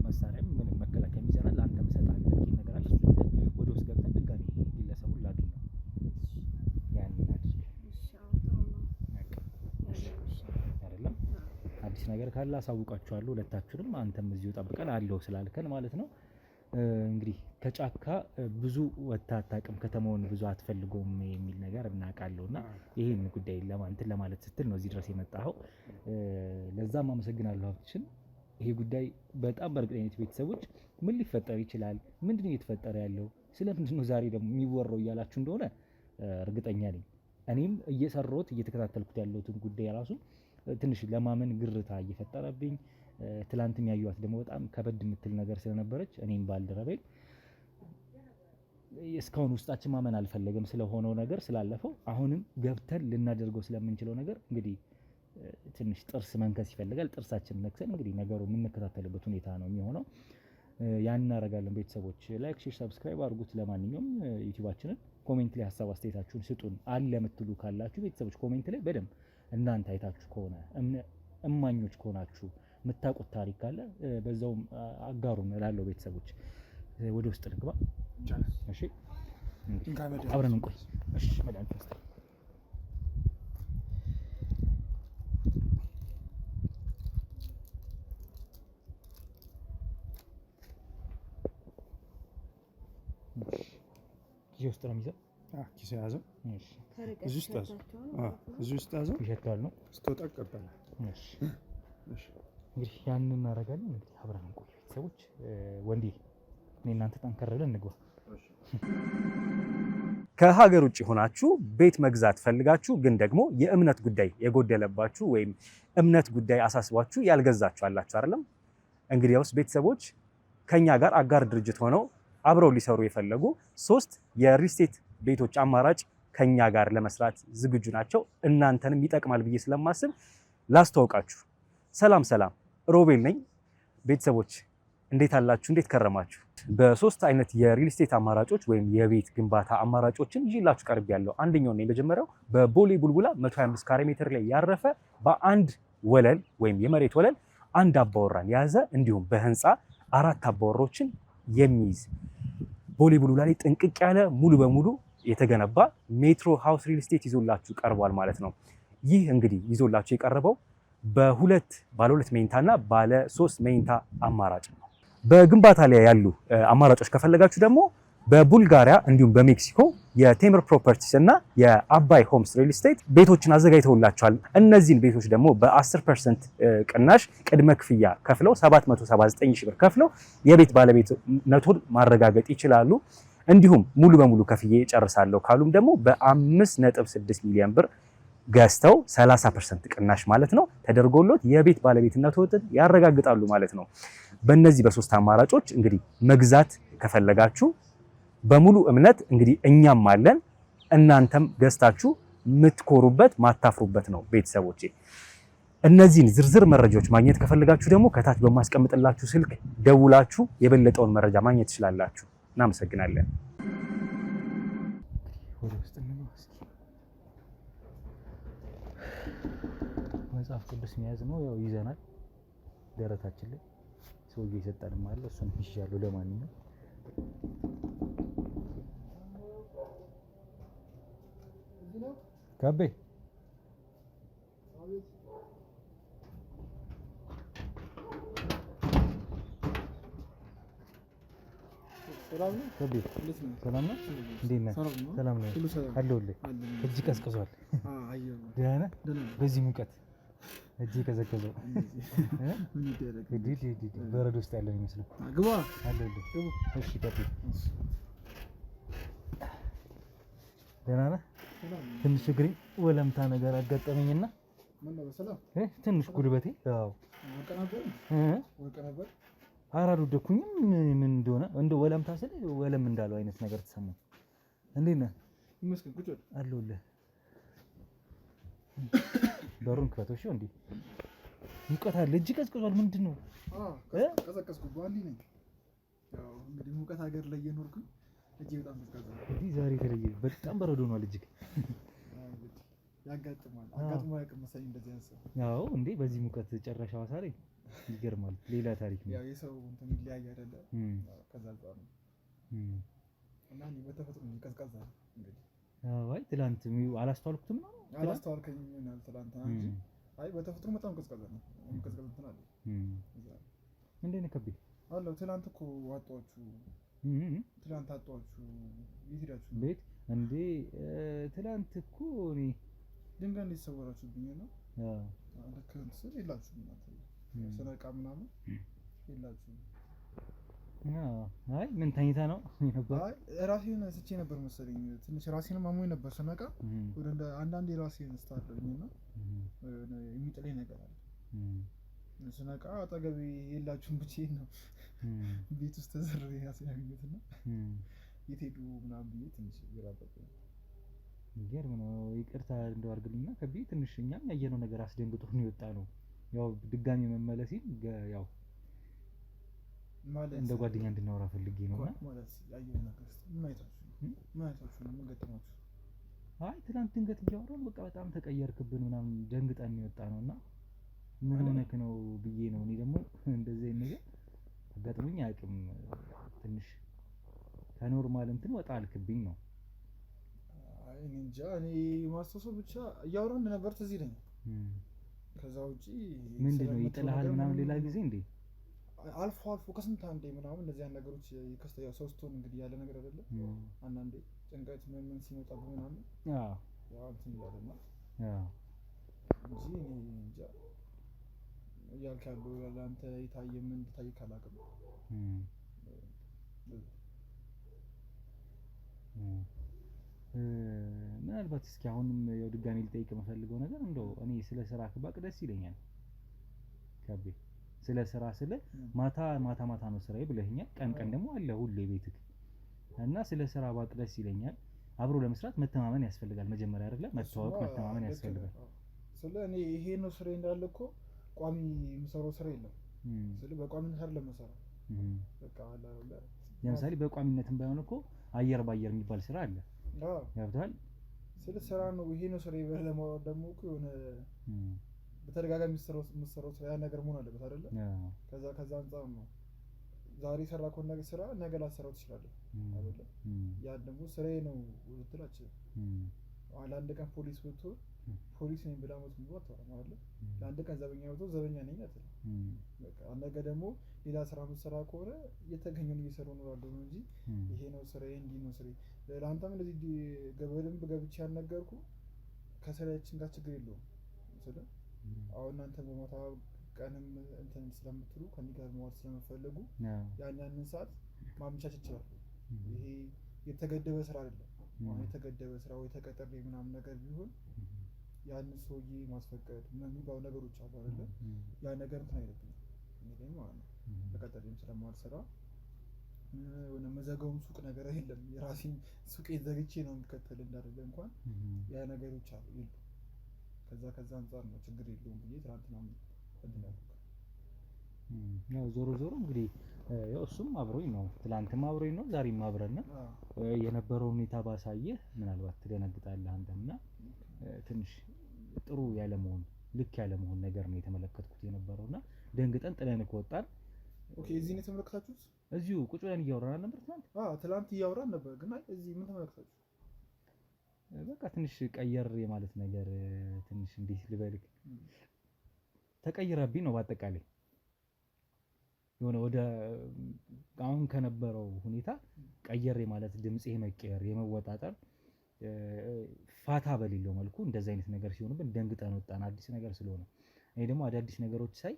መሳሪያም ምንም መከላከያ ይዘናል። ለአንተም እሰጥሃለሁ ያልከኝ ነገር አለ። እሱ ይዘን ወደ ውስጥ ገብተን ድጋሚ ግለሰቡን ላግኝ ነው ያንን አይደለም። አዲስ ነገር ካለ አሳውቃችኋለሁ ሁለታችሁንም። አንተም እዚሁ ጠብቀን አለው ስላልከን ማለት ነው። እንግዲህ ከጫካ ብዙ ወጥተህ አታውቅም፣ ከተማውን ብዙ አትፈልገውም የሚል ነገር እናውቃለሁና ይሄን ጉዳይ ለማለት ስትል ነው እዚህ ድረስ የመጣኸው። ለዛም አመሰግናለሁ ሀብትሽን። ይሄ ጉዳይ በጣም በእርግጠኝነት ቤተሰቦች ምን ሊፈጠር ይችላል፣ ምንድነው እየተፈጠረ ያለው፣ ስለምንድን ነው ዛሬ ደግሞ የሚወራው እያላችሁ እንደሆነ እርግጠኛ ነኝ። እኔም እየሰራሁት እየተከታተልኩት ያለሁትን ጉዳይ ራሱ ትንሽ ለማመን ግርታ እየፈጠረብኝ፣ ትላንትም ያዩዋት ደግሞ በጣም ከበድ የምትል ነገር ስለነበረች እኔም ባልደረበኝ እስካሁን ውስጣችን ማመን አልፈለገም ስለሆነው ነገር ስላለፈው። አሁንም ገብተን ልናደርገው ስለምንችለው ነገር እንግዲህ ትንሽ ጥርስ መንከስ ይፈልጋል። ጥርሳችንን ነክሰን እንግዲህ ነገሩ የምንከታተልበት ሁኔታ ነው የሚሆነው። ያን እናደርጋለን። ቤተሰቦች ላይክ፣ ሼር፣ ሰብስክራይብ አድርጉት። ለማንኛውም ዩቲዩባችንን ኮሜንት ላይ ሀሳብ አስተያየታችሁን ስጡን። አለ የምትሉ ካላችሁ ቤተሰቦች ኮሜንት ላይ በደንብ እናንተ አይታችሁ ከሆነ እማኞች ከሆናችሁ የምታውቁት ታሪክ ካለ በዛውም አጋሩን እላለሁ። ቤተሰቦች ወደ ውስጥ ልግባ። እሺ አብረን እንቆይ። እሺ መድኃኒት ውስጥ ኪስ ውስጥ ነው የሚይዘው። ኪስ ያዘው። እሺ እዚህ ውስጥ ያዘው። እዚህ ውስጥ ያዘው። ይሸታል ነው ስትወጣ እቀበላለሁ። እሺ እሺ እንግዲህ ያንን እናደርጋለን። እንግዲህ አብረን እንቆይ ቤተሰቦች። ወንዴ እኔ እናንተ ጠንከር ብለን እንግባ። ከሀገር ውጭ ሆናችሁ ቤት መግዛት ፈልጋችሁ ግን ደግሞ የእምነት ጉዳይ የጎደለባችሁ ወይም እምነት ጉዳይ አሳስባችሁ ያልገዛችሁ አላችሁ አይደለም? እንግዲያውስ ቤተሰቦች ከኛ ጋር አጋር ድርጅት ሆነው አብረው ሊሰሩ የፈለጉ 3 የሪል ስቴት ቤቶች አማራጭ ከኛ ጋር ለመስራት ዝግጁ ናቸው። እናንተንም ይጠቅማል ብዬ ስለማስብ ላስተዋውቃችሁ። ሰላም ሰላም፣ ሮቤል ነኝ። ቤተሰቦች እንዴት አላችሁ? እንዴት ከረማችሁ? በ3 አይነት የሪል ስቴት አማራጮች ወይም የቤት ግንባታ አማራጮችን ይዤላችሁ ቀርቤያለሁ። አንደኛው ነው የመጀመሪያው በቦሌ ቡልቡላ 125 ካሬ ሜትር ላይ ያረፈ በአንድ ወለል ወይም የመሬት ወለል አንድ አባወራን የያዘ እንዲሁም በህንፃ 4 አባወሮችን የሚይዝ ቦሌ ቡልቡላ ላይ ጥንቅቅ ያለ ሙሉ በሙሉ የተገነባ ሜትሮ ሃውስ ሪል ስቴት ይዞላችሁ ቀርቧል ማለት ነው። ይህ እንግዲህ ይዞላችሁ የቀረበው ባለ 2 መኝታና ባለ 3 መኝታ አማራጭ ነው። በግንባታ ላይ ያሉ አማራጮች ከፈለጋችሁ ደግሞ በቡልጋሪያ እንዲሁም በሜክሲኮ የቴምር ፕሮፐርቲስ እና የአባይ ሆምስ ሪል ስቴት ቤቶችን አዘጋጅተውላቸዋል። እነዚህን ቤቶች ደግሞ በ10% ቅናሽ ቅድመ ክፍያ ከፍለው 779 ሺህ ብር ከፍለው የቤት ባለቤትነቱን ማረጋገጥ ይችላሉ። እንዲሁም ሙሉ በሙሉ ከፍዬ ጨርሳለሁ ካሉም ደግሞ በ5.6 ሚሊዮን ብር ገዝተው 30% ቅናሽ ማለት ነው ተደርጎሎት የቤት ባለቤትነቱን ያረጋግጣሉ ማለት ነው። በእነዚህ በሶስት አማራጮች እንግዲህ መግዛት ከፈለጋችሁ በሙሉ እምነት እንግዲህ እኛም አለን፣ እናንተም ገዝታችሁ የምትኮሩበት ማታፍሩበት ነው። ቤተሰቦቼ እነዚህን ዝርዝር መረጃዎች ማግኘት ከፈለጋችሁ ደግሞ ከታች በማስቀምጥላችሁ ስልክ ደውላችሁ የበለጠውን መረጃ ማግኘት ትችላላችሁ። እናመሰግናለን። መጽሐፍ ቅዱስ መያዝ ነው ያው ይዘናል ደረታችን ላይ ሰውዬ የሰጠንም አለ እሱን ይሻለው። ለማንኛውም ከቤ ሰላም ነው። እንዴት ነህ? ሰላም ነው አለሁልህ። እጅ ቀዝቅዟል። ደህና ነህ? በዚህ ሙቀት እጅ ቀዘቀዘው። በረዶ ውስጥ ያለን ይመስላል። ግባ አለሁልህ። እሺ ከቤ ደህና ነህ? ትንሽ እግሬ ወለምታ ነገር አጋጠመኝና ትንሽ ጉልበቴ ያው አላደኩኝም። ምን እንደሆነ እንደ ወለምታ ስለ ወለም እንዳለው አይነት ነገር ተሰማኝ። እንዴት ነህ? ይመስገን ቁጭ አለሁልህ። በሩን ክፈተው። እሺ እንዴ ሙቀት አለ። እጅ ቀዝቅዟል። ምንድን ነው? ቀዘቀዝኩ ባንዲ ነኝ። ያው እንግዲህ ሙቀት ሀገር ላይ እየኖርኩኝ እጅ በጣም ቀዝቀዘ። እንዴ ዛሬ ተለየ። በጣም በረዶ ነው ልጅ ያጋጥማል። አጋጥሞ ያውቅም መሰለኝ እንደዚህ ያንሰው። ያው እንዴ በዚህ ሙቀት ጨረሻ ዋሳሬ ይገርማል። ሌላ ታሪክ ነው። ያው የሰው እንትን ይለያይ አይደለ? ከዛ ጋር ነው እና እኔ በተፈጥሮ ቀዝቃዛ እንግዲህ አይ ትላንት አላስተዋልኩትም ነው አላስተዋልከኝም ይሆናል ትላንት እንጂ አይ በተፈጥሮ በጣም ቀዝቃዛ ነው። ቀዝቃዛ እንትን አለ እንዴት ነው ከቤ አለው። ትላንት እኮ አጣኋችሁ። ትላንት አጣኋችሁ። የት ሄዳችሁ ቤት እንዴ? ትላንት እኮ እኔ ድንጋይ እንዴት ሰወራችሁብኝ ነው? ልክ ስል የላችሁም እናንተ ሰነቃ ምናምን የላችሁም። አይ ምን ተኝታ ነው ነበር? አይ ራሴን ስቼ ነበር መሰለኝ። ትንሽ ራሴንም አሞኝ ነበር ስነቃ። ወደ አንዳንዴ ራሴን ስታለኝና የሚጥለኝ ነገር አለ። ስነቃ አጠገቤ የላችሁም ብቻዬን ነው ቤት ውስጥ ተዘርሬ ራሴን ያገኘሁትና የት ሄዱ ምናምን ብዬ ትንሽ ግራ ገባኝ። ይገርም ነው። ይቅርታ እንደው አድርግልኝና ከቤ ትንሽ እኛም ያየነው ነገር አስደንግጦ ነው የወጣ ነው። ያው ድጋሚ መመለሲን ያው ማለት እንደ ጓደኛ እንድናወራ ፈልጌ ነውና ማለት ያየው ነገር ምን አይታችሁ ነው ገጠማችሁ? አይ ትናንት ድንገት እያወራን በቃ በጣም ተቀየርክብን ምናምን ደንግጠን የወጣ ነውና ምን ሆነክ ነው ብዬ ነው። እኔ ደግሞ እንደዚህ ነገር አጋጥሞኝ አያውቅም። ትንሽ ከኖርማል እንትን ወጣ አልክብኝ ነው። አይ እኔ እንጃ። እኔ ማስተሰብ ብቻ እያወራን እንደነበር ትዝ ይለኛል። ከዛ ውጪ ምንድነው ይጥልሃል ምናምን ሌላ ጊዜ እንዴ? አልፎ አልፎ ከስንት አንዴ ምናምን እንደዚህ አይነት ነገሮች ይከስተያው። ሶስቱን እንግዲህ ያለ ነገር አይደለም። አንዳንዴ ጭንቀት ምን ሲመጣ ምናምን ያው እንትን ይላልና እንጂ እኔ እንጃ እያልክ ያለው ለአንተ የታየ ምን እንደታየ ካላውቅም ምናልባት እስኪ አሁንም ያው ድጋሜ ልጠይቅ የምፈልገው ነገር እንደው እኔ ስለ ስራ ባቅ ደስ ይለኛል። ከቤ ስለ ስራ ስለ ማታ ነው ስራዬ ብለኸኛል። ቀን ደግሞ አለ ሁሌ ቤትክ እና ስለ ስራ ባቅ ደስ ይለኛል። አብሮ ለመስራት መተማመን ያስፈልጋል። መጀመሪያ አይደለ መተዋወቅ መተማመን ያስፈልጋል። ስለ እኔ ይሄ ነው ስራዬ እንዳለ እኮ ቋሚ የምሰራው ስራ የለም። ስለ በቋሚነት አይደለም የምሰራው። በቃ አለ ለምሳሌ በቋሚነትም ባይሆን እኮ አየር ባየር የሚባል ስራ አለ። ያብታል ስለ ስራ ነው ይሄ ነው ስራዬ ብለህ ለማውራት ደግሞ እኮ የሆነ በተደጋጋሚ የምትሰራው ስራ ያ ነገር መሆን አለበት አይደለ? ከዛ አንፃር ነው ዛሬ ሰራከው ነገር ስራ ነገ ላሰራው ትችላለህ አይደለ? ያ ደግሞ ስራዬ ነው ልትል አትችልም። ለአንድ ቀን ፖሊስ ብትሆን ፖሊስ ነኝ ብላ ሞት ነው አይደለ? ለአንድ ቀን ዘበኛ ብትሆን ዘበኛ ነኝ አትልም። በቃ ነገ ደግሞ ሌላ ስራ የምትሰራ ከሆነ የተገኘውን እየሰሩ እኖራለሁ ነው እንጂ ይሄ ነው ስራዬ እንዲህ ነው ስራዬ። ለአንተም እንደዚህ በደንብ ገብቼ ያልነገርኩ ከስራችን ጋር ችግር የለውም ስለ አሁን እናንተ በማታ ቀንም እንትን ስለምትሉ ከእኔ ጋር መዋል ስለምትፈልጉ ያንን ሰዓት ማመቻቸት ይችላል። ይሄ የተገደበ ስራ አይደለም። አሁን የተገደበ ስራ ወይ ተቀጥሬ ምናምን ነገር ቢሆን ያንን ሰውዬ ማስፈቀድ ምናምን የሚባሉ ነገሮች አሉ አይደለ? ያ ነገር እንትን አይደለም እኔ ማለት ነው። ተቀጥሬም ስለማልሰራ የሆነ መዘጋውም ሱቅ ነገር የለም። የራሴን ሱቄን ዘግቼ ነው የሚከተል እንዳደለ እንኳን ያ ነገሮች አሉ ይሉ ከዛ አንፃር ነው ችግር የለውም ብዬ ትናንትና እንትን ያልኩት። ያው ዞሮ እንግዲህ ያው እሱም አብሮኝ ነው፣ ትላንትም አብሮኝ ነው፣ ዛሬም አብረን ነው የነበረው ሁኔታ ባሳየህ ምናልባት ትደነግጣለህ አንተና ትንሽ ጥሩ ያለመሆን ልክ ያለመሆን ነገር ነው የተመለከትኩት የነበረውና ደንግጠን ጥለን ወጣን። ኦኬ እዚህ ነው የተመለከታችሁት? እዚሁ ቁጭ ብለን እያወራን ነበር ትናንት። ትላንት እያወራን ነበር፣ ግን አይ እዚህ ምን ተመለከታችሁ? በቃ ትንሽ ቀየር የማለት ነገር ትንሽ እንዴት ልበልክ ተቀይረብኝ ነው በአጠቃላይ የሆነ ወደ አሁን ከነበረው ሁኔታ ቀየር የማለት ድምጽ የመቀየር የመወጣጠር ፋታ በሌለው መልኩ እንደዚህ አይነት ነገር ሲሆንብን ደንግጠን ወጣን። አዲስ ነገር ስለሆነ እኔ ደግሞ አዳዲስ ነገሮች ሳይ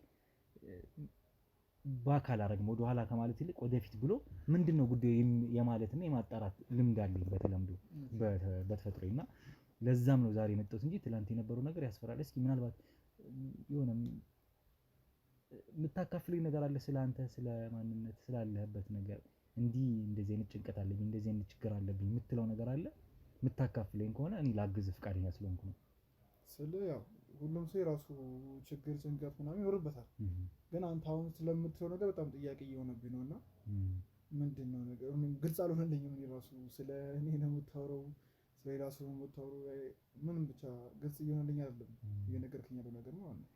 በአካል አረግም ወደ ኋላ ከማለት ይልቅ ወደፊት ብሎ ምንድነው ጉዳዩ የማለትና የማጣራት ልምድ አለኝ በተለምዶ በተፈጥሮና ለዛም ነው ዛሬ የመጣሁት እንጂ ትላንት የነበረው ነገር ያስፈራል። እስኪ ምናልባት የሆነ የምታካፍለኝ ነገር አለ ስለአንተ ስለ ማንነት ስላለህበት ነገር እንደዚህ አይነት ጭንቀት አለብኝ እንደዚህ አይነት ችግር አለብኝ የምትለው ነገር አለ የምታካፍለኝ ከሆነ እኔ ላግዝህ ፈቃደኛ ስለሆንኩ ነው። ያው ሁሉም ሰው የራሱ ችግር ጭንቀት ምናምን ይኖርበታል። ግን አንተ አሁን ስለምትለው ነገር በጣም ጥያቄ እየሆነብኝ ነው እና ምንድነው ነገር ግልጽ አልሆነልኝም። እኔ ራሱ ስለ እኔ ነው የምታወራው ስለ ራሱ ነው የምታወራው ምንም ብቻ ግልጽ እየሆነልኝ አይደለም እየነገርከኝ ያለው ነገር ማለት ነው።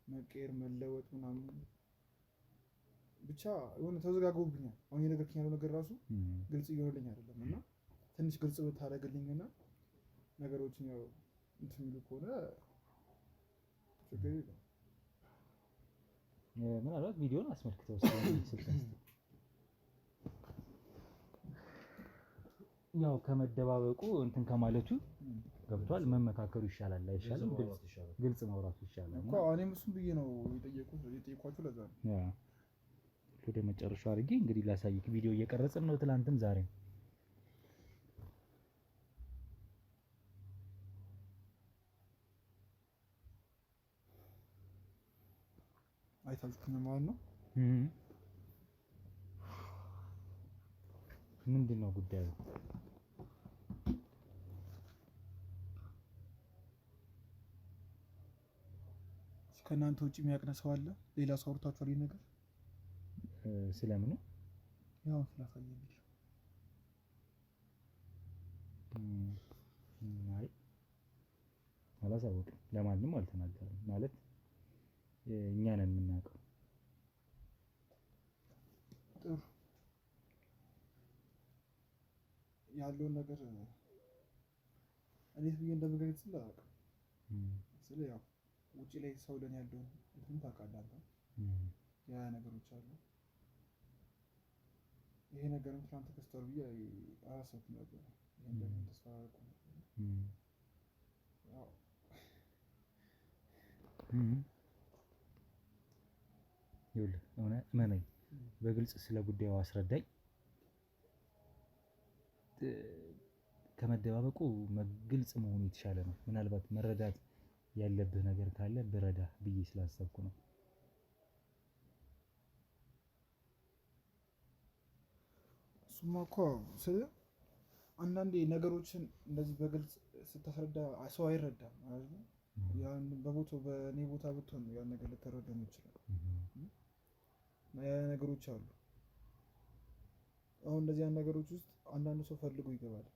መቀየር መለወጥ ምናምን ብቻ የሆነ ተዘጋግቦብኛል። አሁን እየነገርከኝ ያለው ነገር ራሱ ግልጽ እየሆነልኝ አይደለም እና ትንሽ ግልጽ ብታደርግልኝና ነገሮችን ያው እንትን የሚሉ ከሆነ ችግር የለም። ምናልባት ቪዲዮን አስመልክተው ያው ከመደባበቁ እንትን ከማለቱ ገብቷል። መመካከሩ ይሻላል አይሻልም? ግልጽ ማውራቱ ይሻላል እኮ እኔም እሱን ብዬ ነው የጠየኳችሁ። ለዛ ነው ወደ መጨረሻው አድርጌ እንግዲህ ላሳይክ። ቪዲዮ እየቀረጽን ነው ትላንትም ዛሬም። አይታችሁት ማለት ነው። ምንድነው ጉዳዩ? ከእናንተ ውጭ የሚያውቅ ሰው አለ? ሌላ ሰው አውርታችኋል ይሄን ነገር? ስለምን? ያው ስላሳየኝ አይ አላሳወቅም፣ ለማንም አልተናገርም። ማለት እኛ ነን የምናውቀው። ጥሩ ያለውን ነገር እንዴት ብዬ እንደምገልጽ አላውቅም። ስለ ያው ውጪ ላይ ሰው ለኔ ያለውን እንትን ታውቃለህ። ያ ነገሮች አሉ። ይሄ ነገር ትናንት ተከስቷል ብዬ አላሰብኩም ነበር። ይሄን ደግሞ ተስፋ አደረኩ። ያው ይኸውልህ እመነኝ፣ በግልጽ ስለ ጉዳዩ አስረዳኝ። ከመደባበቁ ግልጽ መሆኑ የተሻለ ነው። ምናልባት መረዳት ያለብህ ነገር ካለ ብረዳ ብዬ ስላሰብኩ ነው። እሱማ እኮ አንዳንዴ ነገሮችን እንደዚህ በግልጽ ስታስረዳ ሰው አይረዳም ማለት ነው። ያን በእኔ ቦታ ብትሆን ያን ነገር ልትረዳው ይችላል። ያ ነገሮች አሉ። አሁን እንደዚህ ያን ነገሮች ውስጥ አንዳንድ ሰው ፈልጎ ይገባል።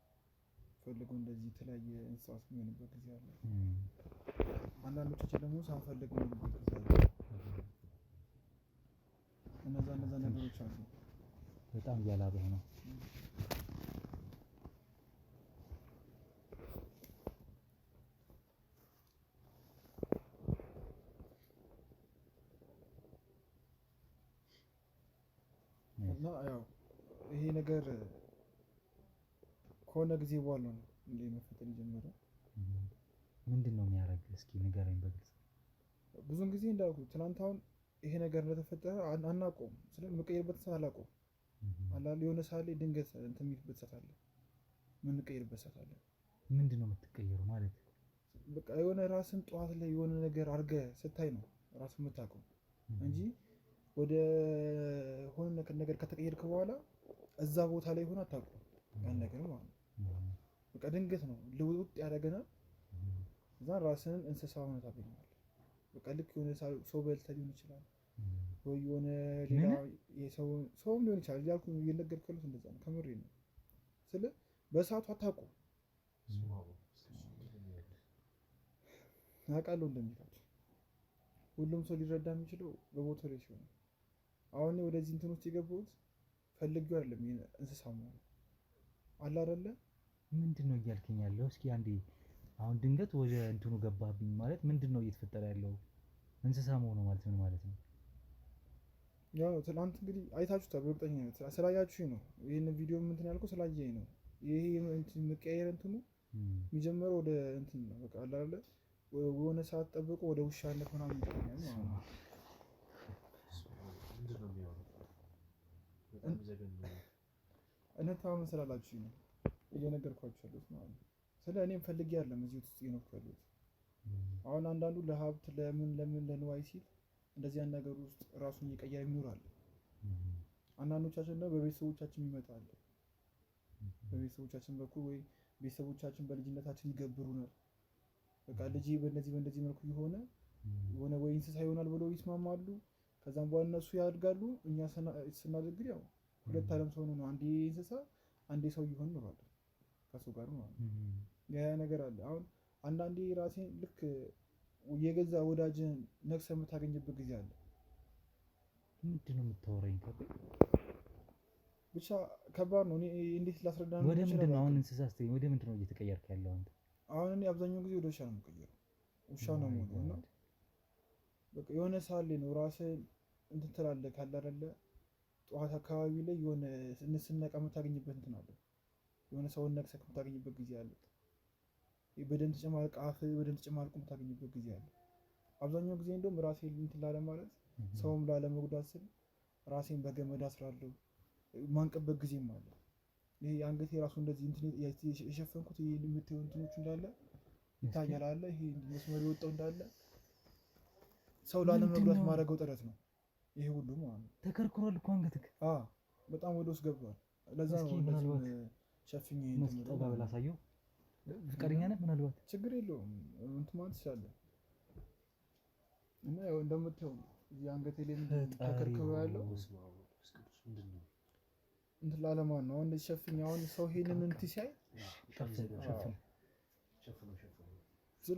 ፈልጎ እንደዚህ የተለያየ እንስሳት የሚሆንበት ጊዜ አለ። አንዳንዶቻችን ደግሞ ሳንፈልግ የሚሆንበት ጊዜ አለ። እነዛ ነገሮች አሉ። በጣም እያላበህ ነው። እና ያው ይሄ ነገር ከሆነ ጊዜ በኋላ ነው እንዴ መፈጠን ጀመረ። ምንድነው የሚያደርግ እስኪ ንገረኝ በግልጽ። ብዙን ጊዜ እንዳልኩት ትናንት አሁን ይሄ ነገር እንደተፈጠረ አናውቀውም። ስለምንቀይርበት ሰዓት አላውቀውም አላል የሆነ ሰዓት ላይ ድንገት እንትን የሚልበት ሰዓት አለ፣ የምንቀይርበት ሰዓት አለ። ምንድነው የምትቀየረው ማለት? በቃ የሆነ ራስን ጠዋት ላይ የሆነ ነገር አድርገህ ስታይ ነው ራስን የምታውቀው እንጂ ወደ ሆነ ነገር ከተቀየርክ በኋላ እዛ ቦታ ላይ ሆነ አታውቀውም ያን ነገር ማለት ነው። በቃ ድንገት ነው ልውጥ ያደረገናል። እዛ ራስን እንስሳ ሆነ ታገኛለህ። በቃ ልክ የሆነ ሰው በልተህ ሊሆን ይችላል ወይ የሆነ ሌላ ሰውም ሊሆን ይችላል እያልኩ እየነገርኩህ ያሉት እንደዛ ነው። ከምሬ ነው ስለ በሰዓቱ አታውቀውም። አውቃለሁ እንደሚከብድ ሁሉም ሰው ሊረዳ የሚችለው በቦታው ላይ ሲሆን፣ አሁን ወደዚህ እንትን ውስጥ የገባሁት ፈልጌው አይደለም። እንስሳ መሆን አለ አይደለ? ምንድነው እያልከኝ ያለው? እስኪ አንዴ አሁን ድንገት ወደ እንትኑ ገባብኝ ማለት ምንድነው እየተፈጠረ ያለው? እንስሳ መሆኑ ማለት ምን ማለት ነው? ያው ትናንት እንግዲህ አይታችሁታል በእርግጠኝነት ስላያችሁኝ ነው ይሄን ቪዲዮ እንትን ያልኩት ስላየኝ ነው። ይሄ እንትን መቀየር እንትኑ የሚጀምረው ወደ እንትን ነው በቃ አለ አይደለ? የሆነ ሰዓት ጠብቆ ወደ ውሻነት ምናምን ይገኛል ማለት ነው። እነታምን ስላላችሁኝ ነው እየነገርኳችሁ ያለሁት ማለት ነው። ስለ እኔም ፈልጌ አይደለም እዚህ ውስጥ እየኖርኩ ያለሁት። አሁን አንዳንዱ ለሀብት ለምን ለንዋይ ሲል እንደዚህ ያን ነገር ውስጥ ራሱን እየቀየረ የሚኖር አለ። አንዳንዶቻችን ደግሞ በቤተሰቦቻችን ይመጣል። በቤተሰቦቻችን በኩል ወይ ቤተሰቦቻችን በልጅነታችን ይገብሩናል። በቃ ልጅ በእንደዚህ መልኩ የሆነ ወይ እንስሳ ይሆናል ብለው ይስማማሉ። ከዛም በኋላ እነሱ ያድጋሉ። እኛ ስናድግ ያው ሁለት ዓለም ሰው ነው። አንዴ እንስሳ አንዴ ሰው ይሆን ኖሯል ከሰው ጋር ማለት ነው። ያ ነገር አለ። አሁን አንዳንዴ ራሴን ልክ የገዛ ወዳጅን ነክሰህ የምታገኝበት ጊዜ አለ። ምንድነው የምታወራኝ? ብቻ ከባድ ነው። እኔ እንዴት ላስረዳ ነው? ወደ ምንድነው አሁን እንስሳ ስትይ ወደ ምንድነው እየተቀየርክ ያለው አንተ? አሁን እኔ አብዛኛው ጊዜ ወደ ውሻ ነው የምቀየረው። ውሻ ነው የምሆነው እና በቃ የሆነ ሰዓት ላይ ነው ራስህን እንትን ትላለህ ካለ አይደለ? ጠዋት አካባቢ ላይ የሆነ ስነቃ የምታገኝበት እንትን አለ። የሆነ ሰውን ነክሰህ የምታገኝበት ጊዜ አለ። በደንብ ተጨማልቅ አፍህ በደንብ ተጨማልቁ የምታገኝበት ጊዜ አለ። አብዛኛው ጊዜ እንደውም ራሴን እንትን ላለ ማለት ሰውም ላለመጉዳት ስል ራሴን በገመድ አስራለሁ። ማንቀበት ጊዜም አለ። ይሄ አንገቴ ራሱ እንደዚህ እንትን የሸፈንኩት ይሄ የምታየው እንትኖች እንዳለ ይታያል አለ። ይሄ መስመር የወጣው እንዳለ ሰው ላለመጉዳት ማድረገው ጥረት ነው። ይሄ ሁሉ ማለት ነው። ተከርክሯል እኮ አንገትክ። በጣም ወደ ውስጥ ገብቷል። ለዛ ነው እንደዚህ ሸፍኜ እንትን ጠጋ ብላ አሳየው። ፍቃደኛ ነህ? ምናልባት ችግር የለውም እንትን ማለት ትችላለህ። እና ያው እንደምታየው እዚህ አንገቴ ላይ ተከርክሮ ያለው እንትን ላለማን ነው። አሁን እንደዚህ ሸፍኜ አሁን ሰው ይሄንን እንትን ሲያይ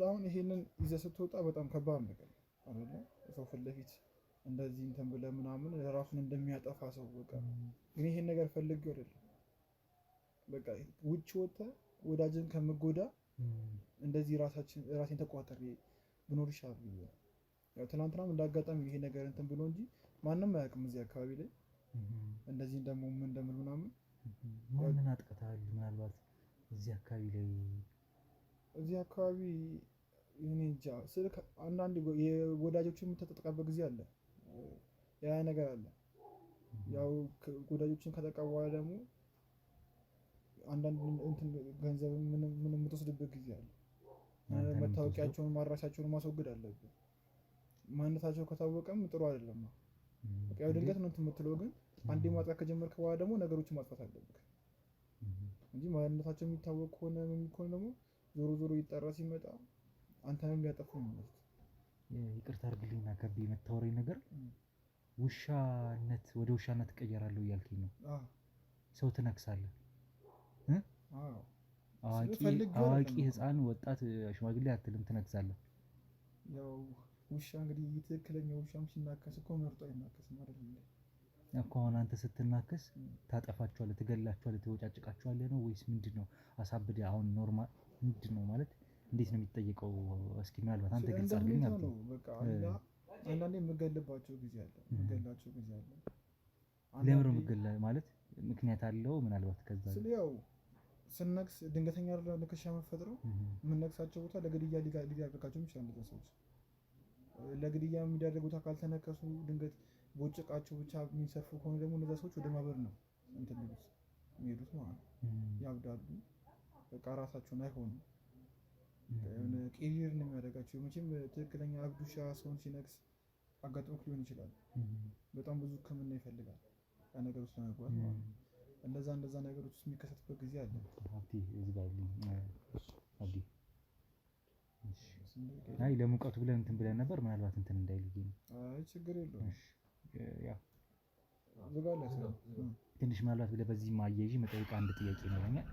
አሁን ይሄንን ይዘህ ስትወጣ በጣም ከባድ ነገር አይደለ? ሰው ፊት ለፊት እንደዚህ እንትን ብለህ ምናምን ራሱን እንደሚያጠፋ ሰው በቃ ግን ይሄን ነገር ፈልጌው አይደለም። በቃ ውጭ ወጥተህ ወዳጅን ከምጎዳ እንደዚህ ራሴን ተቋጥሬ ብኖር ይሻላል ብዬ ነው። ያው ትናንትናም እንዳጋጣሚ ይሄ ነገር እንትን ብሎ እንጂ ማንም አያውቅም እዚህ አካባቢ ላይ እንደዚህ ደግሞ ምን እንደምን ምናምን ማንን አጥቅተሃል? ምናልባት እዚህ አካባቢ እኔ እንጃ ስልክ አንዳንድ የወዳጆችን የምትጠቃበት ጊዜ አለ። ያ ነገር አለ። ያው ወዳጆችን ከጠቃ በኋላ ደግሞ አንዳንድ እንትን ገንዘብ ምንም የምትወስድበት ጊዜ አለ። መታወቂያቸውን ማድረሻቸውን ማስወገድ አለብህ። ማንነታቸው ከታወቀም ጥሩ አይደለም። በቃ ያው ድንገት ነው እንትን የምትለው ግን አንዴ ማጥቃት ከጀመርክ በኋላ ደግሞ ነገሮችን ማጥፋት አለብህ እንጂ ማንነታቸው የሚታወቅ ከሆነ ደግሞ ዞሮ ይጠራ ሲመጣ አንተንም ሊያጠፉ ነው ማለት። ይቅርታ አድርግልኝና ከቤ የምታወራኝ ነገር ውሻነት ወደ ውሻነት ትቀየራለሁ እያልከኝ ነው? ሰው ትነክሳለህ? አዋቂ ህፃን፣ ወጣት፣ ሽማግሌ አትልም፣ ትነክሳለህ። ያው ውሻ እንግዲህ ትክክለኛ ውሻም ሲናከስ እኮ መርጦ አይናከስም አይደል እኮ። አሁን አንተ ስትናከስ ታጠፋቸዋለህ፣ ትገላቸዋለህ፣ ትወጫጭቃቸዋለህ ነው ወይስ ምንድነው? አሳብደህ አሁን ኖርማል ምንድነው ማለት እንዴት ነው የሚጠየቀው? እስኪ ምናልባት አንተ ግልጽ አድርግልኝ። በቃ አንዳንዴ የምገልባቸው ጊዜ አለ፣ ለምሮ ምግል ማለት ምክንያት አለው ምናልባት ከዛ ስለ ያው ስነክስ ድንገተኛ ለከሻ መፈጥረው የምንነክሳቸው ቦታ ለግድያ ሊዳርጋቸው ይችላል። እንደዛ ሰዎች ለግድያ የሚዳርጉት አካል ተነከሱ ድንገት ቦጭቃቸው ብቻ የሚሰርፉ ከሆነ ደግሞ እነዛ ሰዎች ወደ ማበር ነው እንትን የሚሄዱት ማለት ነው። ያብዳሉ፣ በቃ ራሳቸውን አይሆኑም። ቄሪር ነው የሚያደርጋቸው። መቼም ትክክለኛ አብዱሻ ሰውን ሲነክስ አጋጥሞክ ሊሆን ይችላል። በጣም ብዙ ሕክምና ይፈልጋል ነገር ውስጥ ለመግባት ማለት ነው። እንደዛ ነገሮች ውስጥ የሚከሰትበት ጊዜ አለ። አይ ለሙቀቱ ብለን እንትን ብለን ነበር ምናልባት እንትን እንዳይልኝ ነው። አይ ችግር የለውም። ያው ዝጋለት ትንሽ ምናልባት ብለህ በዚህ ማያይዤ መጠየቅ አንድ ጥያቄ ይኖረኛል።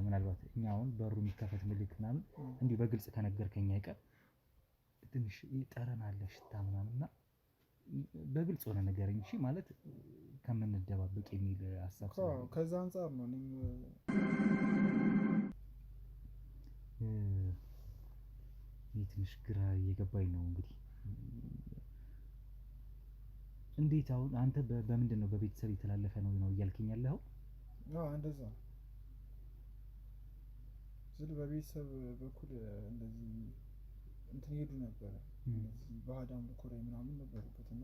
ምናልባት እኛ አሁን በሩ የሚከፈት ምልክት ምናምን እንዲሁ በግልጽ ከነገርከኝ አይቀር ትንሽ ጠረን አለ ሽታ ምናምንና በግልጽ ሆነ ነገርኝ። እሺ ማለት ከምንደባበቅ የሚል ሀሳብ ስለሆነ ከዛ አንፃር ነው ትንሽ ግራ እየገባኝ ነው። እንግዲህ እንዴት አሁን አንተ በምንድን ነው በቤተሰብ የተላለፈ ነው እያልከኝ ያለኸው? እንደዛ በቤተሰብ በኩል እንደዚህ እንትን ሄዱ ነበረ እንደዚህ ባህዳም ኮሪያ ምናምን ነበሩበት እና